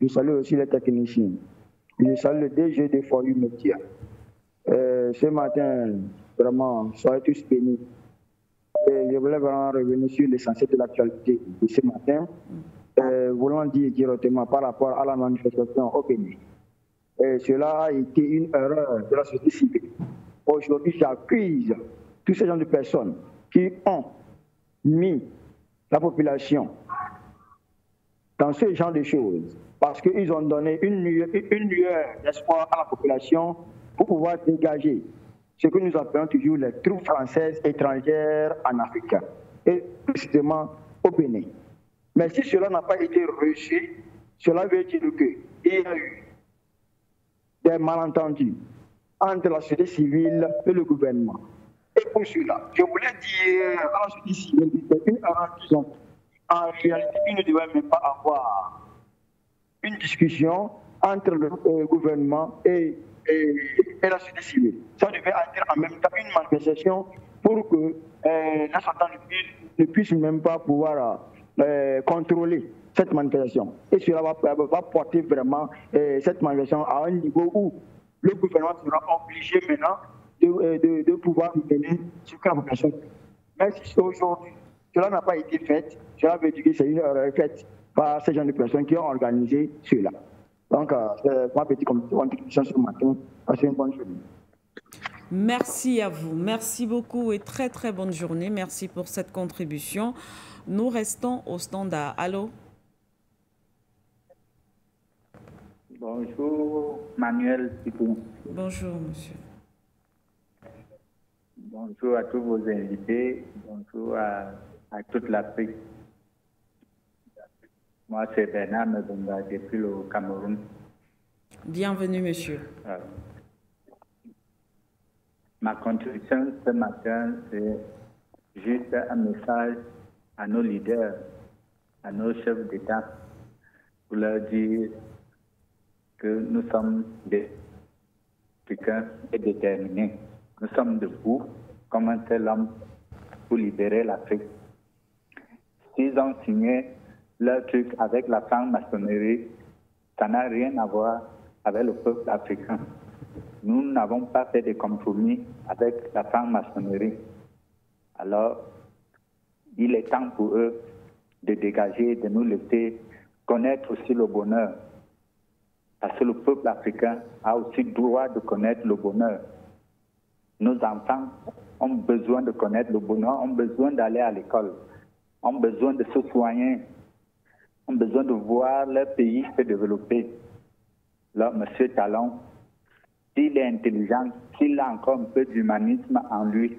Je salue aussi les techniciens. Je salue le DG de For You Media. Ce matin, vraiment, soyez tous bénis. Et je voulais vraiment revenir sur l'essentiel de l'actualité de ce matin, voulant dire directement par rapport à la manifestation au Bénin. Cela a été une erreur de la société civile. Aujourd'hui, j'accuse tous ces gens de personnes qui ont mis la population dans ce genre de choses parce qu'ils ont donné une lueur d'espoir à la population pour pouvoir dégager ce que nous appelons toujours les troupes françaises étrangères en Afrique et précisément au Bénin. Mais si cela n'a pas été reçu, cela veut dire qu'il y a eu des malentendus entre la société civile et le gouvernement. Et pour cela, je voulais dire à la société civile que c'est une erreur qu'ils ont. En réalité, ils ne devaient même pas avoir une discussion entre le gouvernement et la société civile. Ça devait être en même temps une manifestation pour que l'assaillant ne puisse même pas pouvoir contrôler cette manifestation. Et cela va porter vraiment cette manifestation à un niveau où le gouvernement sera obligé maintenant de pouvoir mener ce que la population fait. Mais si aujourd'hui, cela n'a pas été fait, cela veut dire que c'est une erreur faite par ces gens de personnes qui ont organisé cela. Donc, c'est ma petite contribution ce matin. Passez une bonne journée. Merci à vous. Merci beaucoup et très très bonne journée. Merci pour cette contribution. Nous restons au standard. Allô? Bonjour, Manuel Sipou. Bonjour, monsieur. Bonjour à tous vos invités. Bonjour à toute l'Afrique. Moi, c'est Bernard Mbonga depuis le Cameroun. Bienvenue, monsieur. Ma contribution ce matin, c'est juste un message à nos leaders, à nos chefs d'État, pour leur dire que nous sommes des Africains et déterminés. Nous sommes debout comme un seul homme pour libérer l'Afrique. S'ils ont signé leur truc avec la franc-maçonnerie, ça n'a rien à voir avec le peuple africain. Nous n'avons pas fait de compromis avec la franc-maçonnerie. Alors, il est temps pour eux de dégager, de nous laisser connaître aussi le bonheur. Parce que le peuple africain a aussi le droit de connaître le bonheur. Nos enfants ont besoin de connaître le bonheur, ont besoin d'aller à l'école, ont besoin de se soigner, ont besoin de voir leur pays se développer. Alors, M. Talon, s'il est intelligent, s'il a encore un peu d'humanisme en lui,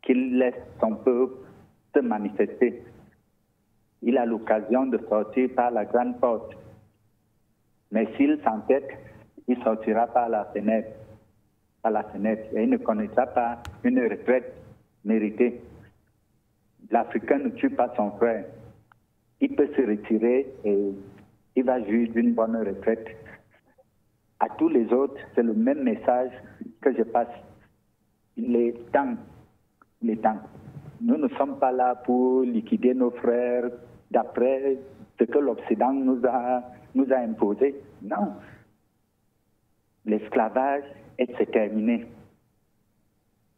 qu'il laisse son peuple se manifester. Il a l'occasion de sortir par la grande porte. Mais s'il s'entête, il sortira par la fenêtre. Et il ne connaîtra pas une retraite méritée. L'Africain ne tue pas son frère. Il peut se retirer et il va jouir d'une bonne retraite. À tous les autres, c'est le même message que je passe. Il est temps. Nous ne sommes pas là pour liquider nos frères d'après ce que l'Occident nous a imposé. Non. L'esclavage est terminé.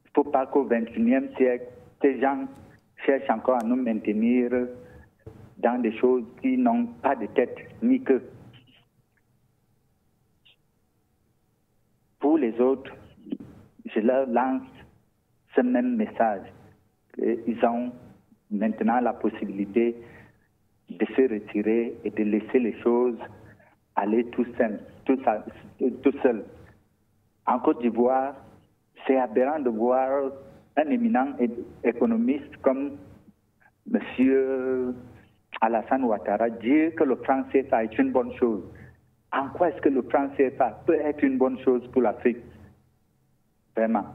Il ne faut pas qu'au XXIe siècle, ces gens cherchent encore à nous maintenir dans des choses qui n'ont pas de tête ni queue. Pour les autres, je leur lance ce même message. Ils ont maintenant la possibilité de se retirer et de laisser les choses aller tout seul. En Côte d'Ivoire, c'est aberrant de voir un éminent économiste comme M. Alassane Ouattara dire que le franc CFA est une bonne chose. En quoi est-ce que le franc CFA peut être une bonne chose pour l'Afrique? Vraiment.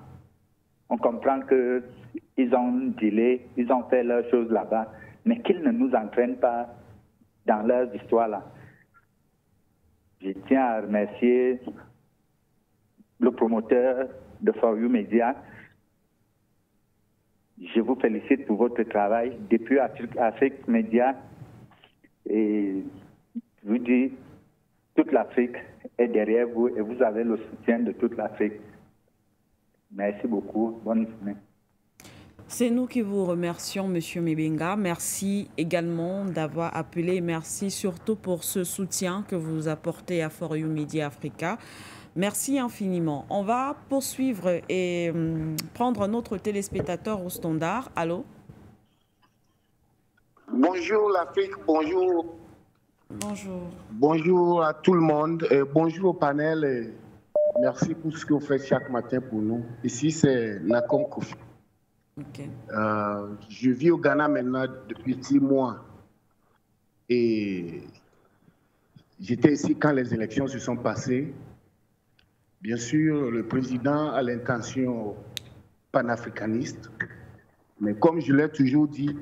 On comprend qu'ils ont dealé, ils ont fait leurs choses là-bas, mais qu'ils ne nous entraînent pas dans leurs histoires-là. Je tiens à remercier le promoteur de For You Media. je vous félicite pour votre travail depuis Afrique Média. Et je vous dis, toute l'Afrique est derrière vous et vous avez le soutien de toute l'Afrique. Merci beaucoup. Bonne journée. C'est nous qui vous remercions, Monsieur Mebenga. Merci également d'avoir appelé. Merci surtout pour ce soutien que vous apportez à For You Media Africa. Merci infiniment. On va poursuivre et prendre notre téléspectateur au standard. Allô? Bonjour l'Afrique, bonjour. Bonjour. Bonjour à tout le monde, et bonjour au panel. Et merci pour ce que vous faites chaque matin pour nous. Ici, c'est Nakom Kofi. Okay. Je vis au Ghana maintenant depuis 6 mois. Et j'étais ici quand les élections se sont passées. Bien sûr, le président a l'intention panafricaniste. Mais comme je l'ai toujours dit,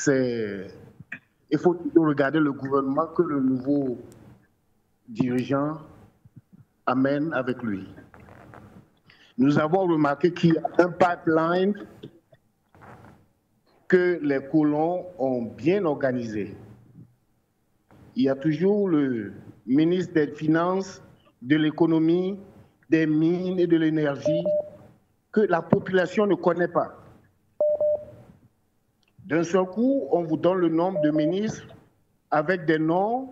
il faut toujours regarder le gouvernement que le nouveau dirigeant amène avec lui. Nous avons remarqué qu'il y a un pipeline que les colons ont bien organisé. Il y a toujours le ministre des Finances, de l'économie, des mines et de l'énergie que la population ne connaît pas. D'un seul coup, on vous donne le nombre de ministres avec des noms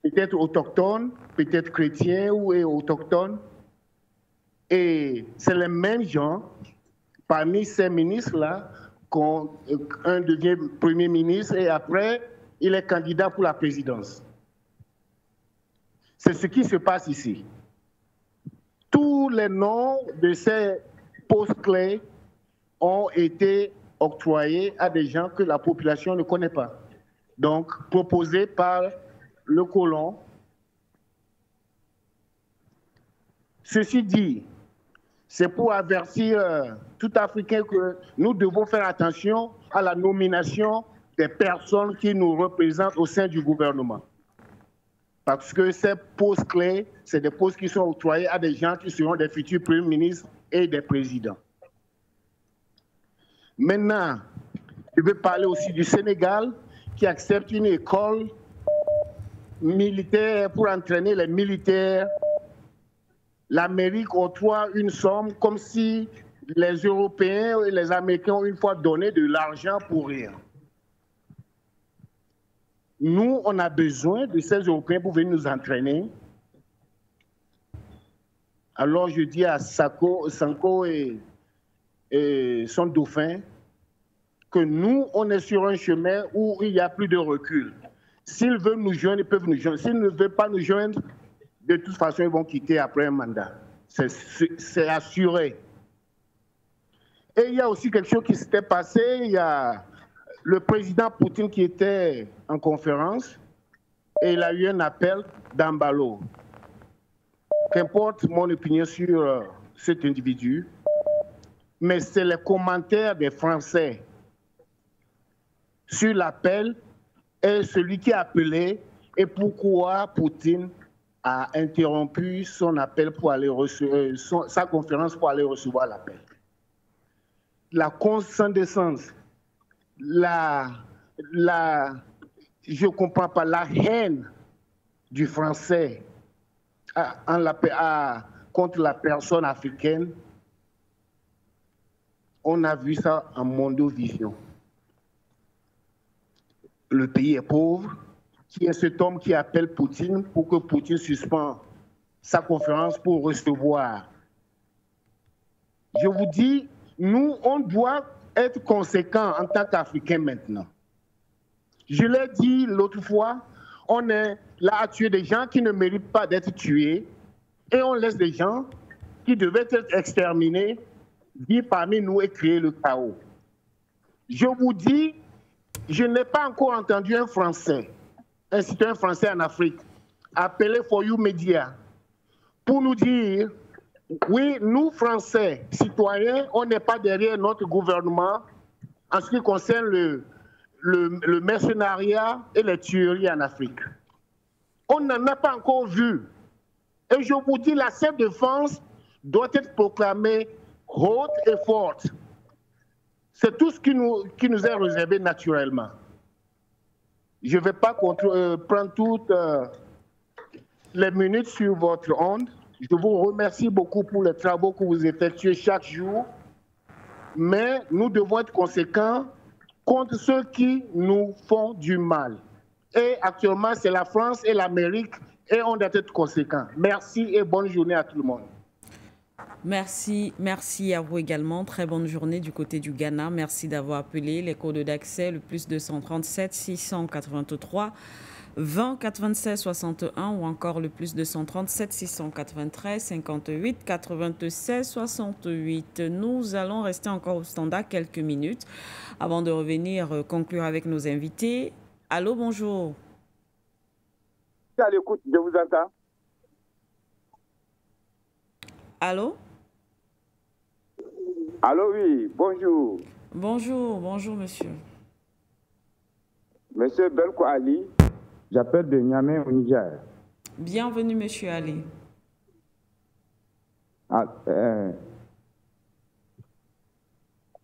peut-être autochtones, peut-être chrétiens ou autochtones. Et c'est les mêmes gens, parmi ces ministres-là, qu'un devient Premier ministre et après, il est candidat pour la présidence. C'est ce qui se passe ici. Tous les noms de ces postes clés ont été octroyés à des gens que la population ne connaît pas. Donc, proposés par le colon. Ceci dit, c'est pour avertir tout Africain que nous devons faire attention à la nomination des personnes qui nous représentent au sein du gouvernement. Parce que ces postes clés, c'est des postes qui sont octroyés à des gens qui seront des futurs premiers ministres et des présidents. Maintenant, je vais parler aussi du Sénégal qui accepte une école militaire pour entraîner les militaires. L'Amérique octroie une somme comme si les Européens et les Américains ont une fois donné de l'argent pour rien. Nous, on a besoin de ces Européens pour venir nous entraîner. Alors je dis à Sanko et son dauphin que nous, on est sur un chemin où il n'y a plus de recul. S'ils veulent nous joindre, ils peuvent nous joindre. S'ils ne veulent pas nous joindre, de toute façon, ils vont quitter après un mandat. C'est assuré. Et il y a aussi quelque chose qui s'était passé. Il y a le président Poutine qui était en conférence et il a eu un appel d'Ambalo. Qu'importe mon opinion sur cet individu, mais c'est les commentaires des Français sur l'appel et celui qui a appelé et pourquoi Poutine a interrompu son appel pour aller sa conférence pour aller recevoir l'appel. La condescendance, je ne comprends pas, la haine du Français contre la personne africaine, on a vu ça en Mondovision. Le pays est pauvre, qui est cet homme qui appelle Poutine pour que Poutine suspende sa conférence pour recevoir. Je vous dis, nous, on doit être conséquents en tant qu'Africains maintenant. Je l'ai dit l'autre fois, on est là à tuer des gens qui ne méritent pas d'être tués et on laisse des gens qui devaient être exterminés vivre parmi nous et créer le chaos. Je vous dis, je n'ai pas encore entendu un Français, un citoyen français en Afrique, appeler For You Media pour nous dire, oui, nous Français, citoyens, on n'est pas derrière notre gouvernement en ce qui concerne le mercenariat et les tueries en Afrique. On n'en a pas encore vu. Et je vous dis, la self-défense doit être proclamée haute et forte. C'est tout ce qui nous est réservé naturellement. Je ne vais pas prendre toutes les minutes sur votre onde. Je vous remercie beaucoup pour les travaux que vous effectuez chaque jour. Mais nous devons être conséquents contre ceux qui nous font du mal. Et actuellement, c'est la France et l'Amérique, et on doit être conséquents. Merci et bonne journée à tout le monde. Merci à vous également. Très bonne journée du côté du Ghana. Merci d'avoir appelé. Les codes d'accès, le plus 237 683 20 96 61 ou encore le plus 237 693 58 96 68. Nous allons rester encore au standard quelques minutes avant de revenir conclure avec nos invités. Allô, bonjour. À l'écoute, je vous entends. Allô? Allô, oui, bonjour. Bonjour, monsieur. Monsieur Belko Ali, j'appelle de Niamey au Niger. Bienvenue, monsieur Ali.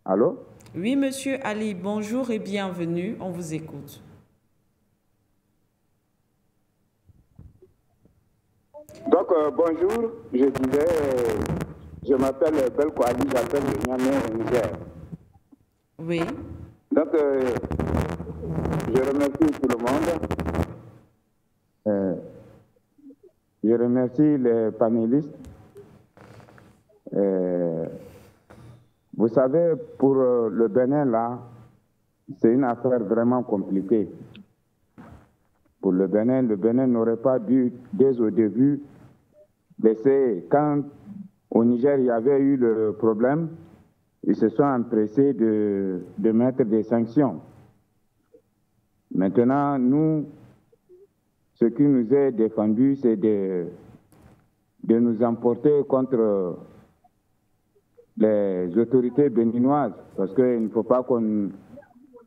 Allô? Oui, monsieur Ali, bonjour et bienvenue. On vous écoute. Donc, bonjour, je disais, je m'appelle Belko Ali, j'appelle de Niamey au Niger. Oui. Donc, je remercie tout le monde. Je remercie les panélistes. Vous savez, pour le Bénin, là, c'est une affaire vraiment compliquée. Pour le Bénin n'aurait pas dû, dès au début, laisser, quand au Niger il y avait eu le problème, ils se sont empressés de mettre des sanctions. Maintenant, nous, ce qui nous est défendu, c'est de nous emporter contre les autorités béninoises, parce qu'il ne faut pas qu'on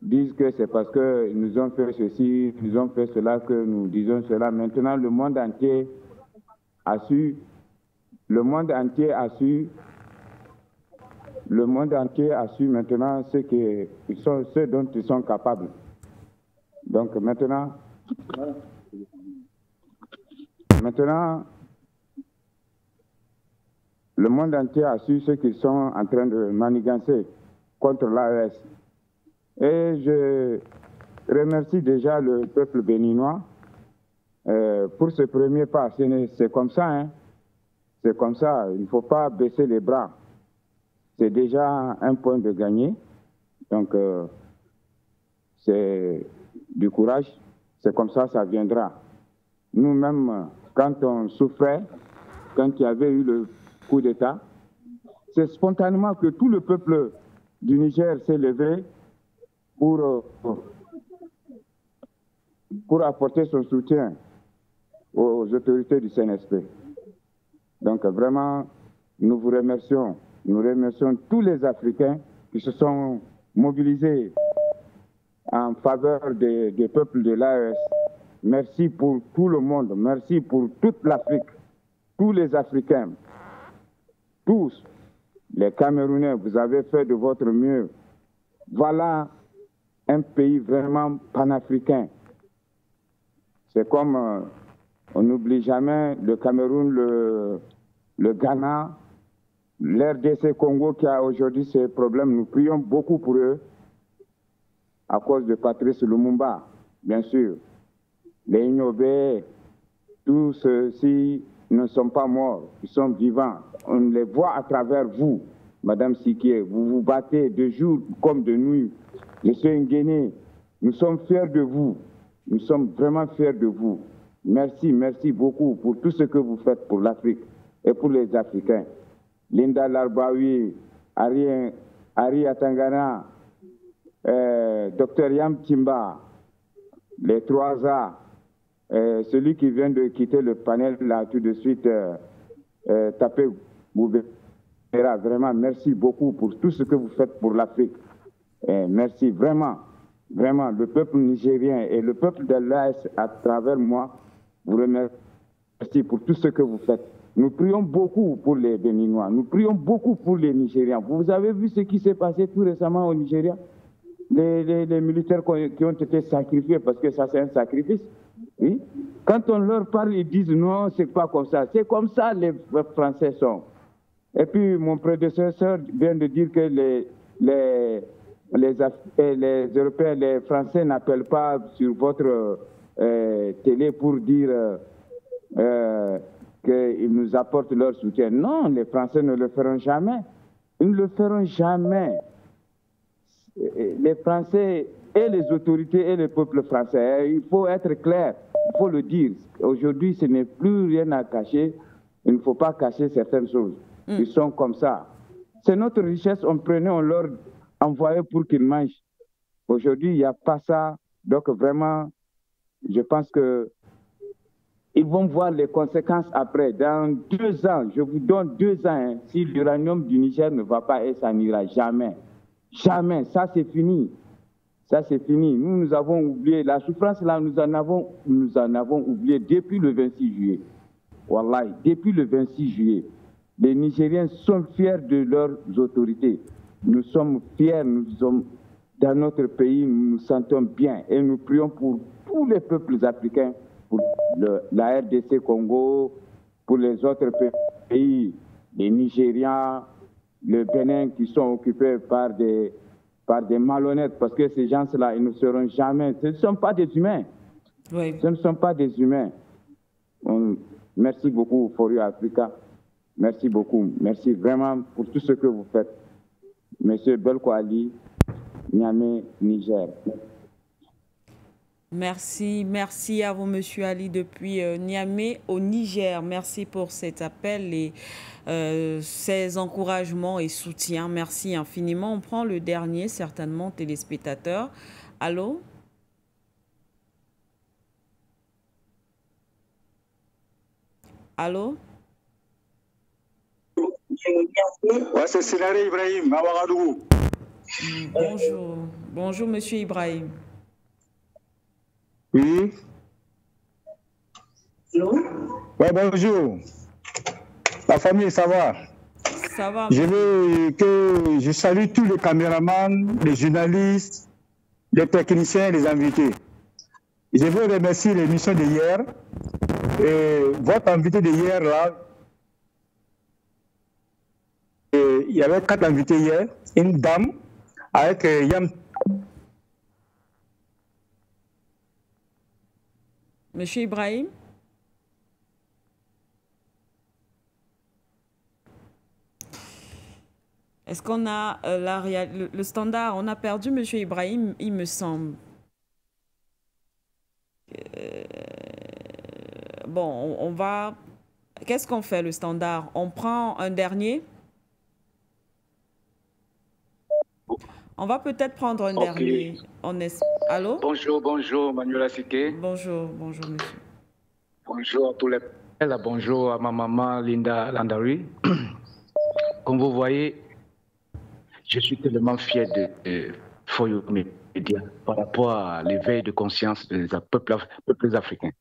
dise que c'est parce qu'ils nous ont fait ceci, ils nous ont fait cela, que nous disons cela. Maintenant, le monde entier a su maintenant ce dont ils sont capables. Donc maintenant, le monde entier a su ce qu'ils sont en train de manigancer contre l'AES. Et je remercie déjà le peuple béninois pour ce premier pas. C'est comme ça, hein. C'est comme ça. Il ne faut pas baisser les bras. C'est déjà un point de gagné. Donc, c'est du courage. C'est comme ça, ça viendra. Nous-mêmes, quand on souffrait, quand il y avait eu le coup d'État, c'est spontanément que tout le peuple du Niger s'est levé pour apporter son soutien aux autorités du CNSP. Donc vraiment, nous vous remercions. Nous remercions tous les Africains qui se sont mobilisés en faveur des peuples de l'AES. Merci pour tout le monde. Merci pour toute l'Afrique. Tous les Africains. Tous. Les Camerounais, vous avez fait de votre mieux. Voilà un pays vraiment panafricain. C'est comme, on n'oublie jamais le Cameroun, le Ghana, l'RDC Congo qui a aujourd'hui ces problèmes. Nous prions beaucoup pour eux à cause de Patrice Lumumba, bien sûr. Les Ignobé, tous ceux-ci ne sont pas morts, ils sont vivants. On les voit à travers vous, Madame Siké. Vous vous battez de jour comme de nuit. Je suis un Guinéen. Nous sommes fiers de vous. Nous sommes vraiment fiers de vous. Merci, merci beaucoup pour tout ce que vous faites pour l'Afrique et pour les Africains. Linda Larbaoui, Ari Atangana, Dr Yam Timba, les 3A, celui qui vient de quitter le panel là tout de suite, Tapé Boubera. Vraiment, merci beaucoup pour tout ce que vous faites pour l'Afrique. Merci vraiment, vraiment, le peuple nigérien et le peuple de l'AS à travers moi, vous remercie pour tout ce que vous faites. Nous prions beaucoup pour les Béninois, nous prions beaucoup pour les Nigérians. Vous avez vu ce qui s'est passé tout récemment au Nigeria? Les militaires qui ont été sacrifiés, parce que ça c'est un sacrifice. Oui? Quand on leur parle, ils disent non, c'est pas comme ça. C'est comme ça les Français sont. Et puis mon prédécesseur vient de dire que les Européens, les Français n'appellent pas sur votre télé pour dire qu'ils nous apportent leur soutien. Non, les Français ne le feront jamais. Ils ne le feront jamais. Les Français et les autorités et le peuple français, il faut être clair, il faut le dire. Aujourd'hui, ce n'est plus rien à cacher. Il ne faut pas cacher certaines choses. Ils sont comme ça. C'est notre richesse, on prenait, on leur envoyait pour qu'ils mangent. Aujourd'hui, il n'y a pas ça. Donc vraiment, je pense que ils vont voir les conséquences après. Dans 2 ans, je vous donne 2 ans, hein, si l'uranium du Niger ne va pas et ça n'ira jamais. Jamais. Ça, c'est fini. Ça, c'est fini. Nous avons oublié. La souffrance, là, nous en avons oublié depuis le 26 juillet. Wallahi, depuis le 26 juillet. Les Nigériens sont fiers de leurs autorités. Nous sommes fiers, nous sommes dans notre pays, nous nous sentons bien. Et nous prions pour tous les peuples africains, pour la RDC Congo, pour les autres pays, les Nigériens, le Bénin, qui sont occupés par des malhonnêtes, parce que ces gens-là, ils ne seront jamais... Ce ne sont pas des humains. Oui. Ce ne sont pas des humains. Merci beaucoup, For You Africa. Merci beaucoup. Merci vraiment pour tout ce que vous faites. Monsieur Belko Ali, Niamey, Niger. Merci, merci à vous, Monsieur Ali, depuis Niamey au Niger. Merci pour cet appel et ces encouragements et soutiens. Merci infiniment. On prend le dernier, certainement, téléspectateur. Allô? Allô? Ouais, c'est Sinare Ibrahim, à Ouagadougou. Bonjour. Bonjour, Monsieur Ibrahim. Oui. Allô? Ouais, bonjour. La famille, ça va? Ça va. Je salue tous les caméramans, les journalistes, les techniciens et les invités. Je veux remercier l'émission de hier. Et votre invité de hier, là, il y avait 4 invités hier, une dame avec Yam. Monsieur Ibrahim? Est-ce qu'on a le standard? On a perdu Monsieur Ibrahim, il me semble. Bon, on va... Qu'est-ce qu'on fait, le standard? On prend un dernier? On va peut-être prendre un dernier. Allô? Bonjour, Manuela Siké. Bonjour, monsieur. Bonjour à tous les... Bonjour à ma maman Linda Landari. Comme vous voyez, je suis tellement fier de For You Media par rapport à l'éveil de conscience des peuples africains.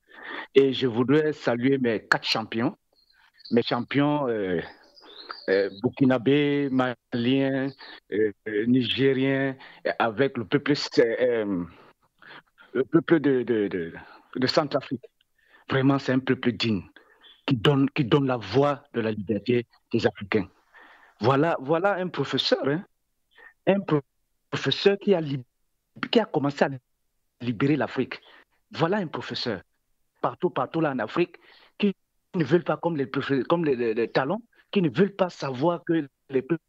Et je voudrais saluer mes 4 champions, mes champions burkinabés, maliens, nigériens, avec le peuple de Centrafrique. Vraiment, c'est un peuple digne qui donne la voix de la liberté des Africains. Voilà un professeur, hein, un professeur qui a commencé à libérer l'Afrique. Voilà un professeur. Partout là en Afrique, qui ne veulent pas, comme les talents, qui ne veulent pas savoir que les peuples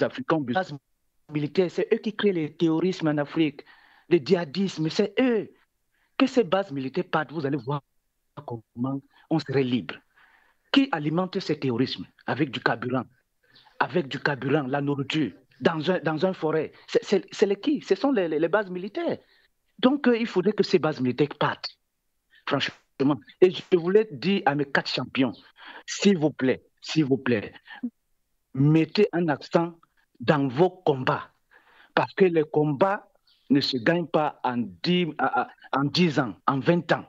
africains ont besoin de militaires. C'est eux qui créent le terrorisme en Afrique, le djihadisme, c'est eux. Que ces bases militaires partent, vous allez voir comment on serait libre. Qui alimente ce terrorisme? Avec du carburant, la nourriture, dans un forêt. C'est les qui? Ce sont les bases militaires. Donc, il faudrait que ces bases militaires partent. Franchement. Et je voulais dire à mes 4 champions, s'il vous plaît, mettez un accent dans vos combats. Parce que les combats ne se gagnent pas en 10 ans, en 20 ans.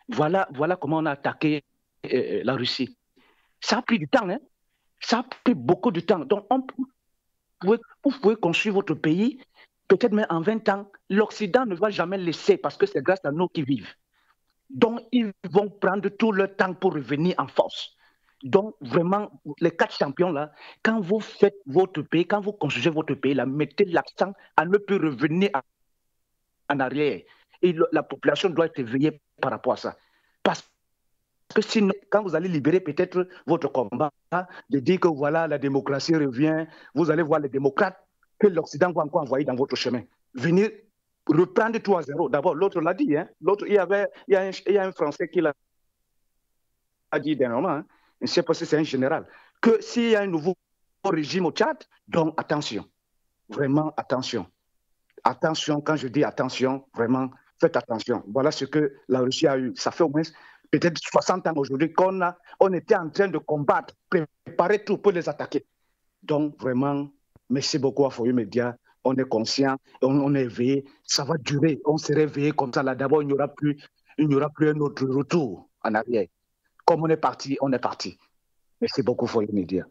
Voilà comment on a attaqué la Russie. Ça a pris du temps, hein? Ça a pris beaucoup de temps. Donc, vous pouvez construire votre pays, peut-être même en 20 ans. L'Occident ne va jamais laisser parce que c'est grâce à nous qui vivent. Donc, ils vont prendre tout leur temps pour revenir en force. Donc, vraiment, les 4 champions-là, quand vous faites votre pays, quand vous construisez votre pays, là, mettez l'accent à ne plus revenir en arrière. Et la population doit être éveillée par rapport à ça. Parce que sinon, quand vous allez libérer peut-être votre combat, de dire que voilà, la démocratie revient, vous allez voir les démocrates que l'Occident va encore envoyer dans votre chemin. Venir reprendre tout à zéro. D'abord, l'autre l'a dit. Hein? L'autre, il y a un Français qui l'a dit dernièrement, hein? Je ne sais pas si c'est un général, que s'il y a un nouveau régime au Tchad, donc attention. Vraiment attention. Attention, quand je dis attention, vraiment, faites attention. Voilà ce que la Russie a eu. Ça fait au moins peut-être 60 ans aujourd'hui qu'on était en train de combattre, préparer tout pour les attaquer. Donc, vraiment, merci beaucoup à For You Media. On est conscient, on est éveillé. Ça va durer. On s'est réveillé comme ça. Là, d'abord, il n'y aura plus un autre retour en arrière. Comme on est parti, on est parti. Merci beaucoup For You Media.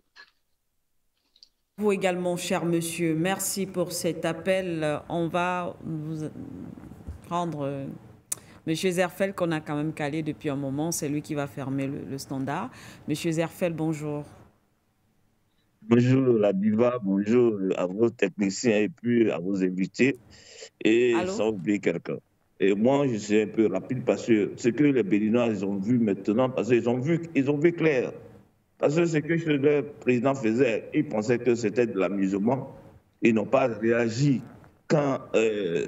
Vous également, cher monsieur, merci pour cet appel. On va vous prendre monsieur Zerfel, qu'on a quand même calé depuis un moment. C'est lui qui va fermer le standard. Monsieur Zerfel, bonjour. Bonjour la diva, bonjour à vos techniciens et puis à vos invités. Et sans oublier quelqu'un. Et moi, je suis un peu rapide parce que ce que les Béninois ils ont vu maintenant, parce qu'ils ont vu clair. Parce que ce que le président faisait, il pensait que c'était de l'amusement. Ils n'ont pas réagi quand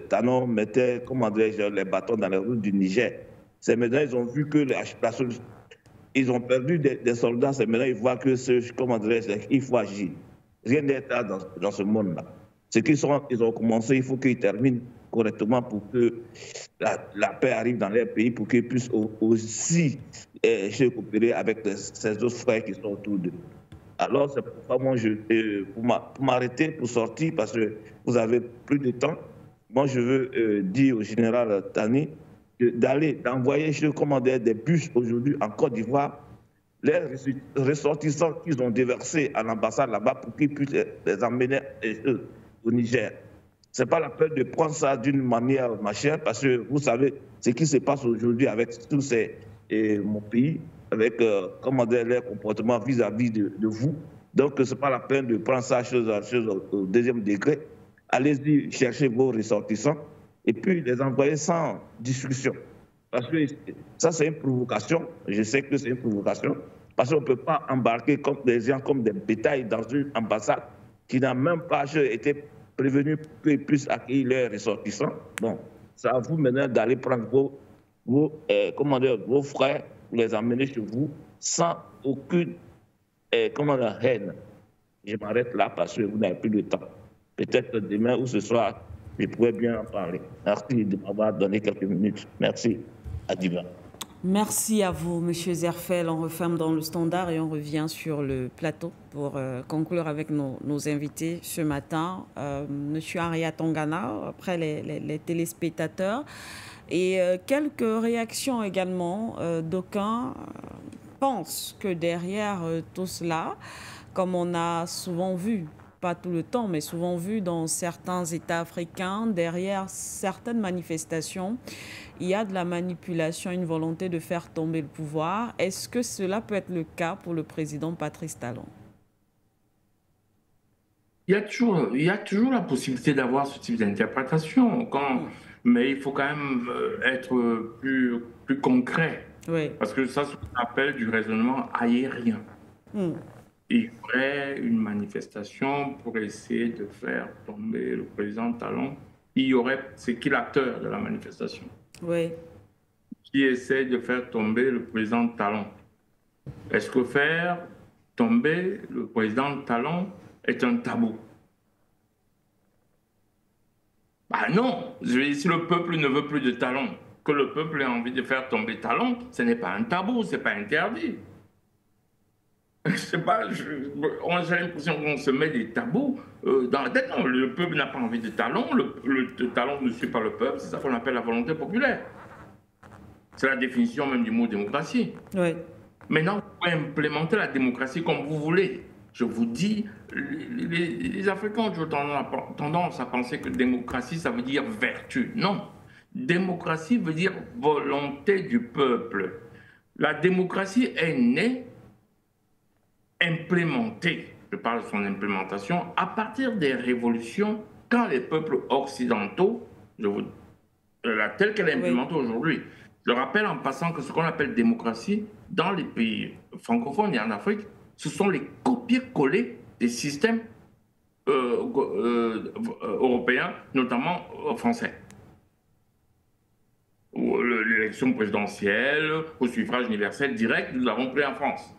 Talon mettait, comment dirais-je, les bâtons dans les routes du Niger. C'est maintenant ils ont vu que ils ont perdu des soldats, c'est maintenant ils voient que comment dirais-je, il faut agir. Rien n'est dans ce monde-là. Ce qu'ils ont commencé, il faut qu'ils terminent correctement pour que la paix arrive dans leur pays, pour qu'ils puissent aussi coopérer avec ces autres frères qui sont autour d'eux. Alors, c'est pourquoi moi, pour m'arrêter, pour sortir, parce que vous avez plus de temps, moi, je veux dire au général Tani d'envoyer des bus aujourd'hui en Côte d'Ivoire, les ressortissants qu'ils ont déversés à l'ambassade là-bas pour qu'ils puissent les emmener au Niger. Ce n'est pas la peine de prendre ça d'une manière machère, parce que vous savez ce qui se passe aujourd'hui avec tous mon pays, avec leur comportement vis-à-vis de vous. Donc, ce n'est pas la peine de prendre ça au deuxième degré. Allez-y chercher vos ressortissants et puis les envoyer sans discussion. Parce que ça, c'est une provocation. Je sais que c'est une provocation. Parce qu'on ne peut pas embarquer des gens comme des bétails dans une ambassade qui n'a même pas été prévenu pour qu'ils puissent accueillir leurs ressortissants. Bon, c'est à vous maintenant d'aller prendre vos frères, les emmener chez vous sans aucune haine. Je m'arrête là parce que vous n'avez plus de temps. Peut-être demain ou ce soir, je pourrais bien en parler. Merci de m'avoir donné quelques minutes. Merci. Adiva. Merci à vous, monsieur Zerfel. On referme dans le standard et on revient sur le plateau pour conclure avec nos invités ce matin. Monsieur Aria Tongana, après les téléspectateurs. Et quelques réactions également. D'aucuns pensent que derrière tout cela, comme on a souvent vu, pas tout le temps, mais souvent vu dans certains États africains, derrière certaines manifestations, il y a de la manipulation, une volonté de faire tomber le pouvoir. Est-ce que cela peut être le cas pour le président Patrice Talon? Il y a toujours la possibilité d'avoir ce type d'interprétation, mais il faut quand même être plus concret. Oui. Parce que ça, c'est ce qu'on appelle du raisonnement aérien. Il y aurait une manifestation pour essayer de faire tomber le président Talon. C'est qui l'acteur de la manifestation? Oui. Qui essaie de faire tomber le président Talon? Est-ce que faire tomber le président Talon est un tabou? Ben non, si le peuple ne veut plus de Talon, que le peuple ait envie de faire tomber Talon, ce n'est pas un tabou, ce n'est pas interdit. Je sais pas, j'ai l'impression qu'on se met des tabous dans la tête. Non, le peuple n'a pas envie de Talon, le Talon ne suit pas le peuple, c'est ça qu'on appelle la volonté populaire. C'est la définition même du mot démocratie. Oui. Maintenant, vous pouvez implémenter la démocratie comme vous voulez. Je vous dis, les Africains ont toujours tendance à penser que démocratie, ça veut dire vertu. Non. Démocratie veut dire volonté du peuple. La démocratie est née, implémentée, je parle de son implémentation, à partir des révolutions, quand les peuples occidentaux, telle qu'elle est implémentée aujourd'hui, je rappelle en passant que ce qu'on appelle démocratie, dans les pays francophones et en Afrique, ce sont les copier-coller des systèmes européens, notamment français. L'élection présidentielle, au suffrage universel direct, nous l'avons pris en France.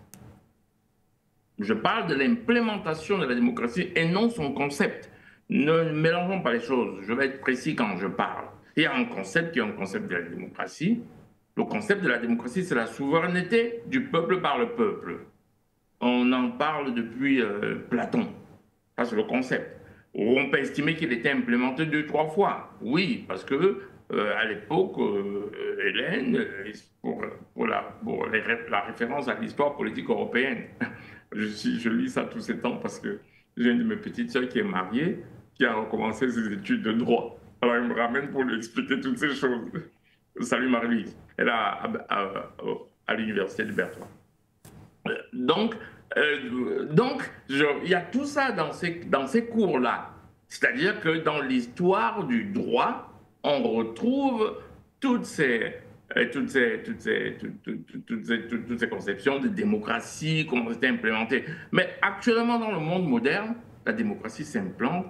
Je parle de l'implémentation de la démocratie et non son concept. Ne mélangeons pas les choses, je vais être précis quand je parle. Il y a un concept qui est un concept de la démocratie. Le concept de la démocratie, c'est la souveraineté du peuple par le peuple. On en parle depuis Platon. Ça, c'est le concept. On peut estimer qu'il était implémenté 2-3 fois. Oui, parce que à l'époque, Hélène, pour la référence à l'histoire politique européenne, je lis ça tous ces temps parce que j'ai une de mes petites sœurs qui est mariée, qui a recommencé ses études de droit. Alors, elle me ramène pour lui expliquer toutes ces choses. Salut Marie-Louise. Elle est à l'université de Bertois. Donc, il y a tout ça dans ces cours-là. C'est-à-dire que dans l'histoire du droit, on retrouve toutes ces conceptions de démocratie, comment c'était implémenté. Mais actuellement, dans le monde moderne, la démocratie s'implante.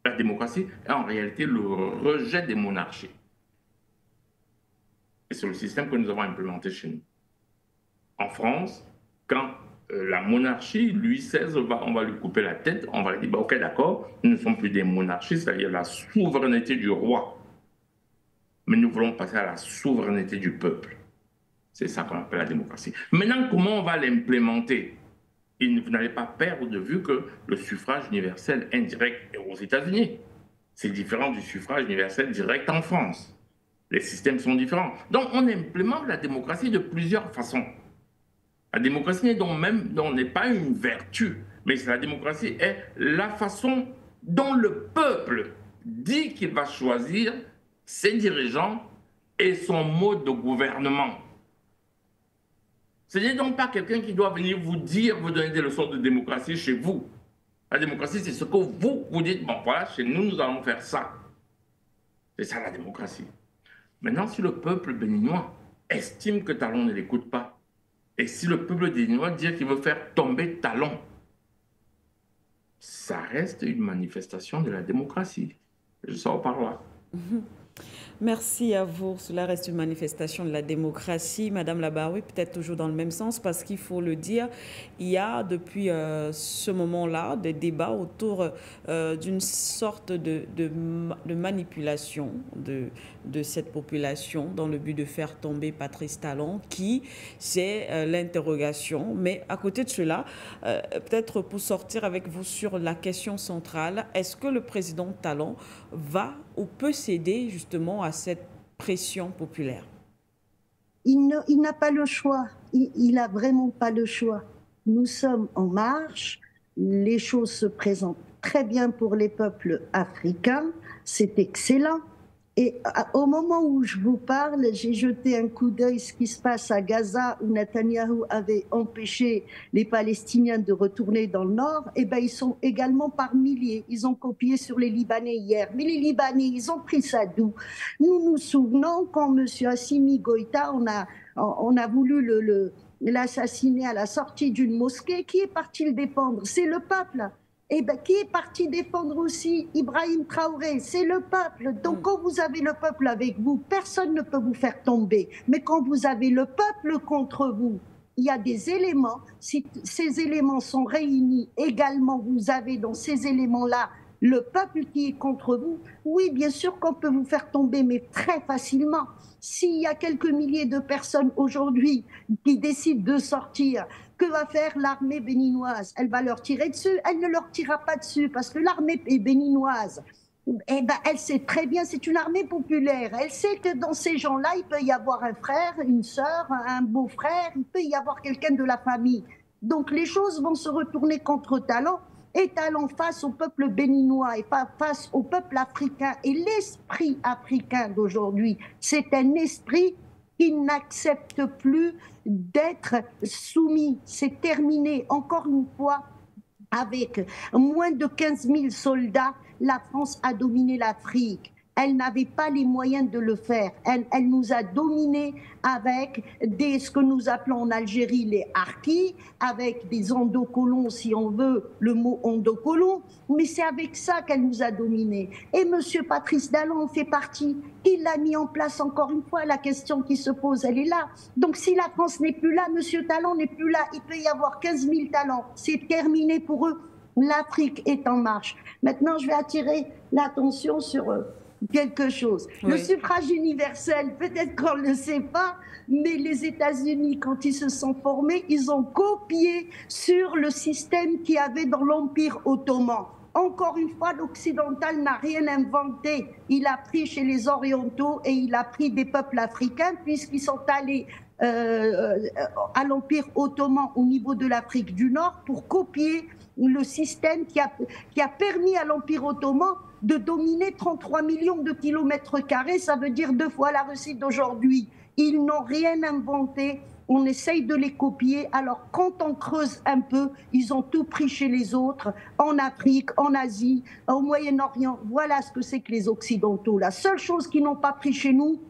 La démocratie est en réalité le rejet des monarchies. Et c'est le système que nous avons implémenté chez nous. En France, quand la monarchie, Louis XVI, on va lui couper la tête, on va lui dire, bah, ok, d'accord, nous ne sommes plus des monarchies, c'est-à-dire la souveraineté du roi. Mais nous voulons passer à la souveraineté du peuple. C'est ça qu'on appelle la démocratie. Maintenant, comment on va l'implémenter? Vous n'allez pas perdre de vue que le suffrage universel indirect aux États-Unis, c'est différent du suffrage universel direct en France. Les systèmes sont différents. Donc, on implémente la démocratie de plusieurs façons. La démocratie n'est pas une vertu, mais la démocratie est la façon dont le peuple dit qu'il va choisir ses dirigeants et son mode de gouvernement. Ce n'est donc pas quelqu'un qui doit venir vous donner des leçons de démocratie chez vous. La démocratie, c'est ce que vous dites, bon voilà, chez nous, nous allons faire ça. C'est ça la démocratie. Maintenant, si le peuple béninois estime que Talon ne l'écoute pas, et si le peuple béninois dit qu'il veut faire tomber Talon, ça reste une manifestation de la démocratie. Je sors par là. Merci à vous. Cela reste une manifestation de la démocratie. Madame Labaroui, peut-être toujours dans le même sens, parce qu'il faut le dire, il y a depuis ce moment-là des débats autour d'une sorte de manipulation de cette population dans le but de faire tomber Patrice Talon, qui, c'est l'interrogation. Mais à côté de cela, peut-être pour sortir avec vous sur la question centrale, est-ce que le président Talon va ou peut céder justement à cette pression populaire? Il n'a pas le choix. Il n'a vraiment pas le choix. Nous sommes en marche. Les choses se présentent très bien pour les peuples africains. C'est excellent. Et au moment où je vous parle, j'ai jeté un coup d'œil ce qui se passe à Gaza, où Netanyahou avait empêché les Palestiniens de retourner dans le nord. Et ben, ils sont également par milliers. Ils ont copié sur les Libanais hier. Mais les Libanais, ils ont pris ça d'où? Nous nous souvenons quand M. Assimi Goïta, on a voulu l'assassiner à la sortie d'une mosquée. Qui est parti le défendre? C'est le peuple. Et ben, qui est parti défendre aussi Ibrahim Traoré? C'est le peuple. Donc quand vous avez le peuple avec vous, personne ne peut vous faire tomber. Mais quand vous avez le peuple contre vous, il y a des éléments. Si ces éléments sont réunis également, vous avez dans ces éléments-là le peuple qui est contre vous. Oui, bien sûr qu'on peut vous faire tomber, mais très facilement. S'il y a quelques milliers de personnes aujourd'hui qui décident de sortir, que va faire l'armée béninoise? Elle va leur tirer dessus? Elle ne leur tirera pas dessus parce que l'armée béninoise, Eh ben, elle sait très bien, c'est une armée populaire. Elle sait que dans ces gens-là, il peut y avoir un frère, une sœur, un beau-frère, il peut y avoir quelqu'un de la famille. Donc les choses vont se retourner contre Talon, et Talon face au peuple béninois et pas face au peuple africain. Et l'esprit africain d'aujourd'hui, c'est un esprit qui n'accepte plus d'être soumis. C'est terminé, encore une fois, avec moins de 15 000 soldats, la France a dominé l'Afrique. Elle n'avait pas les moyens de le faire. Elle nous a dominés avec ce que nous appelons en Algérie les harkis, avec des endocolons, si on veut le mot endocolon, mais c'est avec ça qu'elle nous a dominés. Et M. Patrice Talon en fait partie. Il l'a mis en place encore une fois. La question qui se pose, elle est là. Donc si la France n'est plus là, M. Talon n'est plus là, il peut y avoir 15 000 talents. C'est terminé pour eux. L'Afrique est en marche. Maintenant, je vais attirer l'attention sur quelque chose. Oui. Le suffrage universel, peut-être qu'on ne le sait pas, mais les États-Unis, quand ils se sont formés, ils ont copié sur le système qu'il y avait dans l'Empire ottoman. Encore une fois, l'occidental n'a rien inventé. Il a pris chez les orientaux et il a pris des peuples africains puisqu'ils sont allés à l'Empire ottoman au niveau de l'Afrique du Nord pour copier le système qui a permis à l'Empire ottoman de dominer 33 millions de kilomètres carrés, ça veut dire 2 fois la Russie d'aujourd'hui. Ils n'ont rien inventé, on essaye de les copier. Alors quand on creuse un peu, ils ont tout pris chez les autres, en Afrique, en Asie, au Moyen-Orient. Voilà ce que c'est que les Occidentaux. La seule chose qu'ils n'ont pas pris chez nous,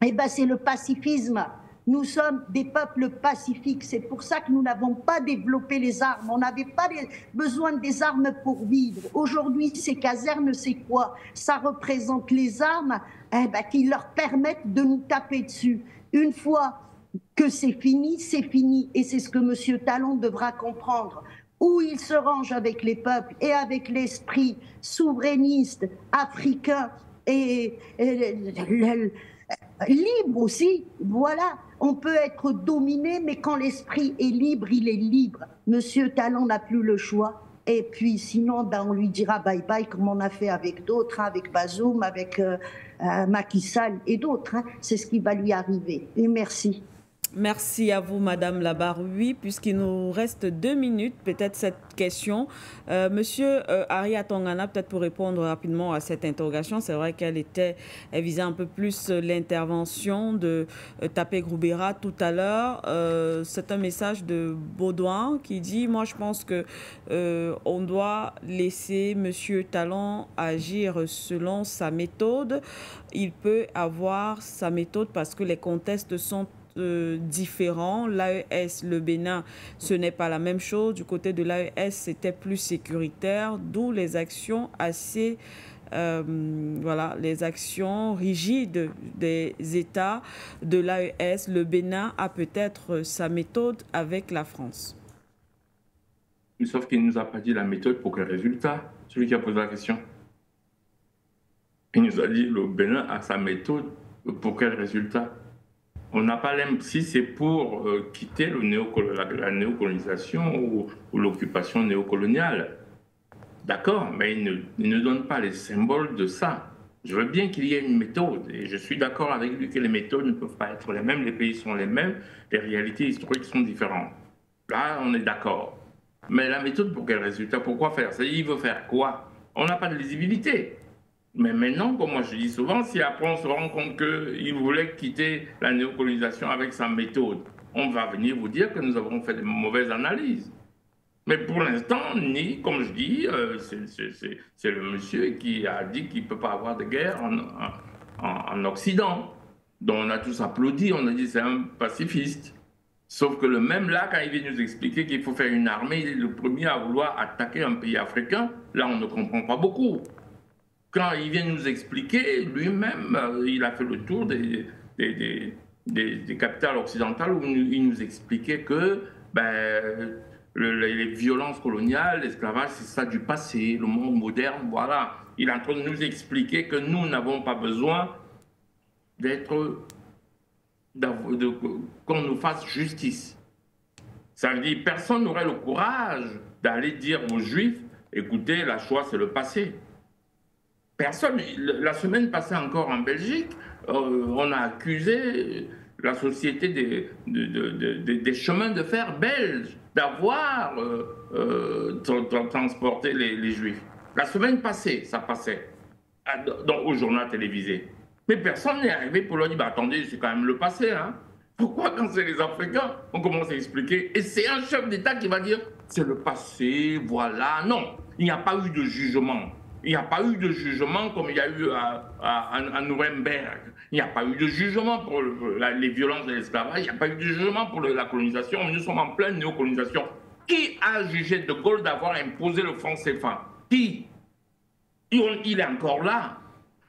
eh ben, c'est le pacifisme. Nous sommes des peuples pacifiques, c'est pour ça que nous n'avons pas développé les armes, on n'avait pas besoin des armes pour vivre. Aujourd'hui, ces casernes, c'est quoi? Ça représente les armes qui leur permettent de nous taper dessus. Une fois que c'est fini, et c'est ce que M. Talon devra comprendre. Où il se range avec les peuples et avec l'esprit souverainiste, africain et libre aussi, voilà. On peut être dominé, mais quand l'esprit est libre, il est libre. Monsieur Talon n'a plus le choix. Et puis sinon, on lui dira bye-bye, comme on a fait avec d'autres, avec Bazoum, avec Macky Sall et d'autres. C'est ce qui va lui arriver. Et merci. Merci à vous, Madame Labaroui. Puisqu'il nous reste 2 minutes, peut-être cette question. Monsieur Aria Tongana, peut-être pour répondre rapidement à cette interrogation, c'est vrai qu'elle visait un peu plus l'intervention de Tapé Groubera tout à l'heure. C'est un message de Baudouin qui dit « Moi, je pense que on doit laisser Monsieur Talon agir selon sa méthode. Il peut avoir sa méthode parce que les contextes sont différents. L'AES, le Bénin, ce n'est pas la même chose. Du côté de l'AES, c'était plus sécuritaire, d'où les actions assez, les actions rigides des États de l'AES. Le Bénin a peut-être sa méthode avec la France. Sauf qu'il ne nous a pas dit la méthode pour quel résultat, celui qui a posé la question. Il nous a dit le Bénin a sa méthode pour quel résultat. On n'a pas l'impression, si c'est pour quitter la néocolonisation ou l'occupation néocoloniale. D'accord, mais il ne donne pas les symboles de ça. Je veux bien qu'il y ait une méthode, et je suis d'accord avec lui que les méthodes ne peuvent pas être les mêmes, les pays sont les mêmes, les réalités historiques sont différentes. Là, on est d'accord. Mais la méthode, pour quel résultat? Pourquoi faire? Il veut faire quoi? On n'a pas de lisibilité. Mais maintenant, comme moi je dis souvent, si après on se rend compte qu'il voulait quitter la néocolonisation avec sa méthode, on va venir vous dire que nous avons fait de mauvaises analyses. Mais pour l'instant, comme je dis, c'est le monsieur qui a dit qu'il ne peut pas avoir de guerre en Occident. Donc on a tous applaudi, on a dit c'est un pacifiste. Sauf que le même là, quand il vient nous expliquer qu'il faut faire une armée, il est le premier à vouloir attaquer un pays africain, là on ne comprend pas beaucoup. Quand il vient nous expliquer, lui-même, il a fait le tour des capitales occidentales où il nous expliquait que les violences coloniales, l'esclavage, c'est ça du passé, le monde moderne, voilà. Il est en train de nous expliquer que nous n'avons pas besoin qu'on nous fasse justice. Ça veut dire que personne n'aurait le courage d'aller dire aux Juifs, écoutez, la Shoah, c'est le passé. Personne. La semaine passée encore en Belgique, on a accusé la société des chemins de fer belges d'avoir transporté les Juifs. La semaine passée, ça passait au journal télévisé. Mais personne n'est arrivé pour leur dire, bah, attendez, c'est quand même le passé. Hein. Pourquoi quand c'est les Africains, on commence à expliquer? Et c'est un chef d'État qui va dire, c'est le passé, voilà. Non, il n'y a pas eu de jugement. Il n'y a pas eu de jugement comme il y a eu à Nuremberg. Il n'y a pas eu de jugement pour les violences de l'esclavage. Il n'y a pas eu de jugement pour la colonisation. Nous sommes en pleine néocolonisation. Qui a jugé De Gaulle d'avoir imposé le franc CFA? Qui? Il est encore là.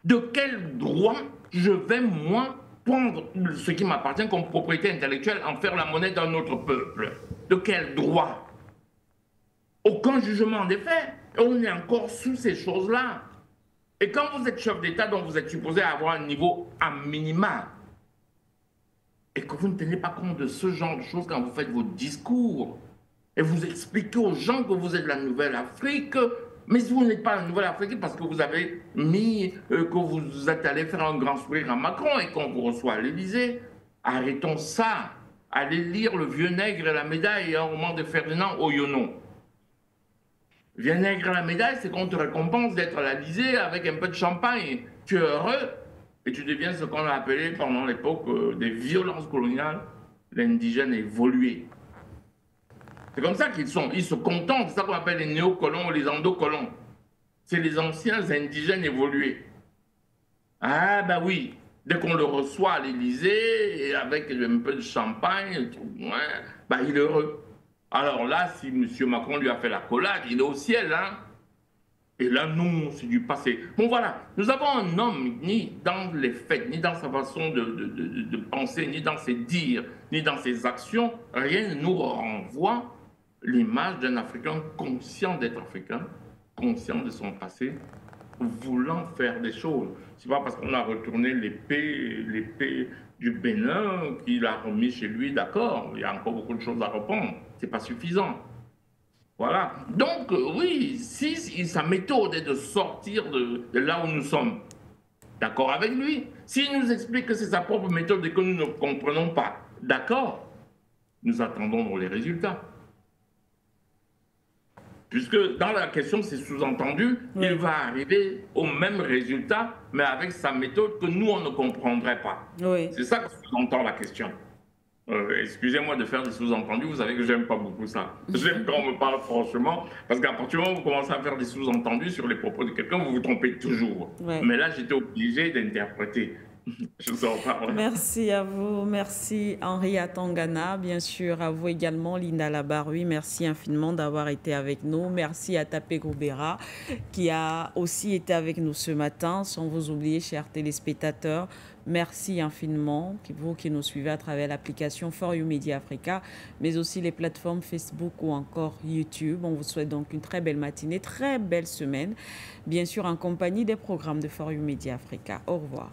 De quel droit je vais, moi, prendre ce qui m'appartient comme propriété intellectuelle, en faire la monnaie d'un autre peuple? De quel droit? Aucun jugement n'est fait. On est encore sous ces choses-là. Et quand vous êtes chef d'État, donc vous êtes supposé avoir un niveau à minima, et que vous ne tenez pas compte de ce genre de choses quand vous faites vos discours, et vous expliquez aux gens que vous êtes la Nouvelle-Afrique, mais vous n'êtes pas la Nouvelle-Afrique parce que vous avez mis, que vous êtes allé faire un grand sourire à Macron et qu'on vous reçoit à l'Élysée. Arrêtons ça. Allez lire Le Vieux Nègre et la Médaille, un roman de Ferdinand Oyono. Vieux Nègre et la Médaille, c'est qu'on te récompense d'être à l'Élysée avec un peu de champagne. Tu es heureux et tu deviens ce qu'on a appelé pendant l'époque des violences coloniales, l'indigène évolué. C'est comme ça qu'ils sont. Ils se contentent. C'est ça qu'on appelle les néocolons ou les endocolons. C'est les anciens indigènes évolués. Ah ben oui, dès qu'on le reçoit à l'Élysée, avec un peu de champagne, ben il est heureux. Alors là, si M. Macron lui a fait la collade, il est au ciel. Hein? Et là, non, c'est du passé. Bon voilà, nous avons un homme, ni dans les faits, ni dans sa façon de penser, ni dans ses dires, ni dans ses actions, rien ne nous renvoie l'image d'un Africain conscient d'être Africain, conscient de son passé, voulant faire des choses. C'est pas parce qu'on a retourné l'épée du Bénin qu'il a remis chez lui, d'accord, il y a encore beaucoup de choses à reprendre, c'est pas suffisant. Voilà. Donc, oui, si sa méthode est de sortir de là où nous sommes, d'accord avec lui. S'il nous explique que c'est sa propre méthode et que nous ne comprenons pas, d'accord, nous attendons les résultats. Puisque dans la question, c'est sous-entendu, oui, il va arriver au même résultat, mais avec sa méthode que nous, on ne comprendrait pas. Oui. C'est ça que sous-entend la question. Excusez-moi de faire des sous-entendus, vous savez que j'aime pas beaucoup ça. J'aime quand on me parle franchement, parce qu'à partir du moment où vous commencez à faire des sous-entendus sur les propos de quelqu'un, vous vous trompez toujours. Ouais. Mais là, j'étais obligé d'interpréter. Je vous en parle. Merci à vous, merci Henri Atangana, bien sûr à vous également Linda Labaroui, merci infiniment d'avoir été avec nous, merci à Tapé Goubera qui a aussi été avec nous ce matin, sans vous oublier chers téléspectateurs, merci infiniment vous qui nous suivez à travers l'application For You Media Africa, mais aussi les plateformes Facebook ou encore YouTube. On vous souhaite donc une très belle matinée, très belle semaine, bien sûr en compagnie des programmes de For You Media Africa. Au revoir.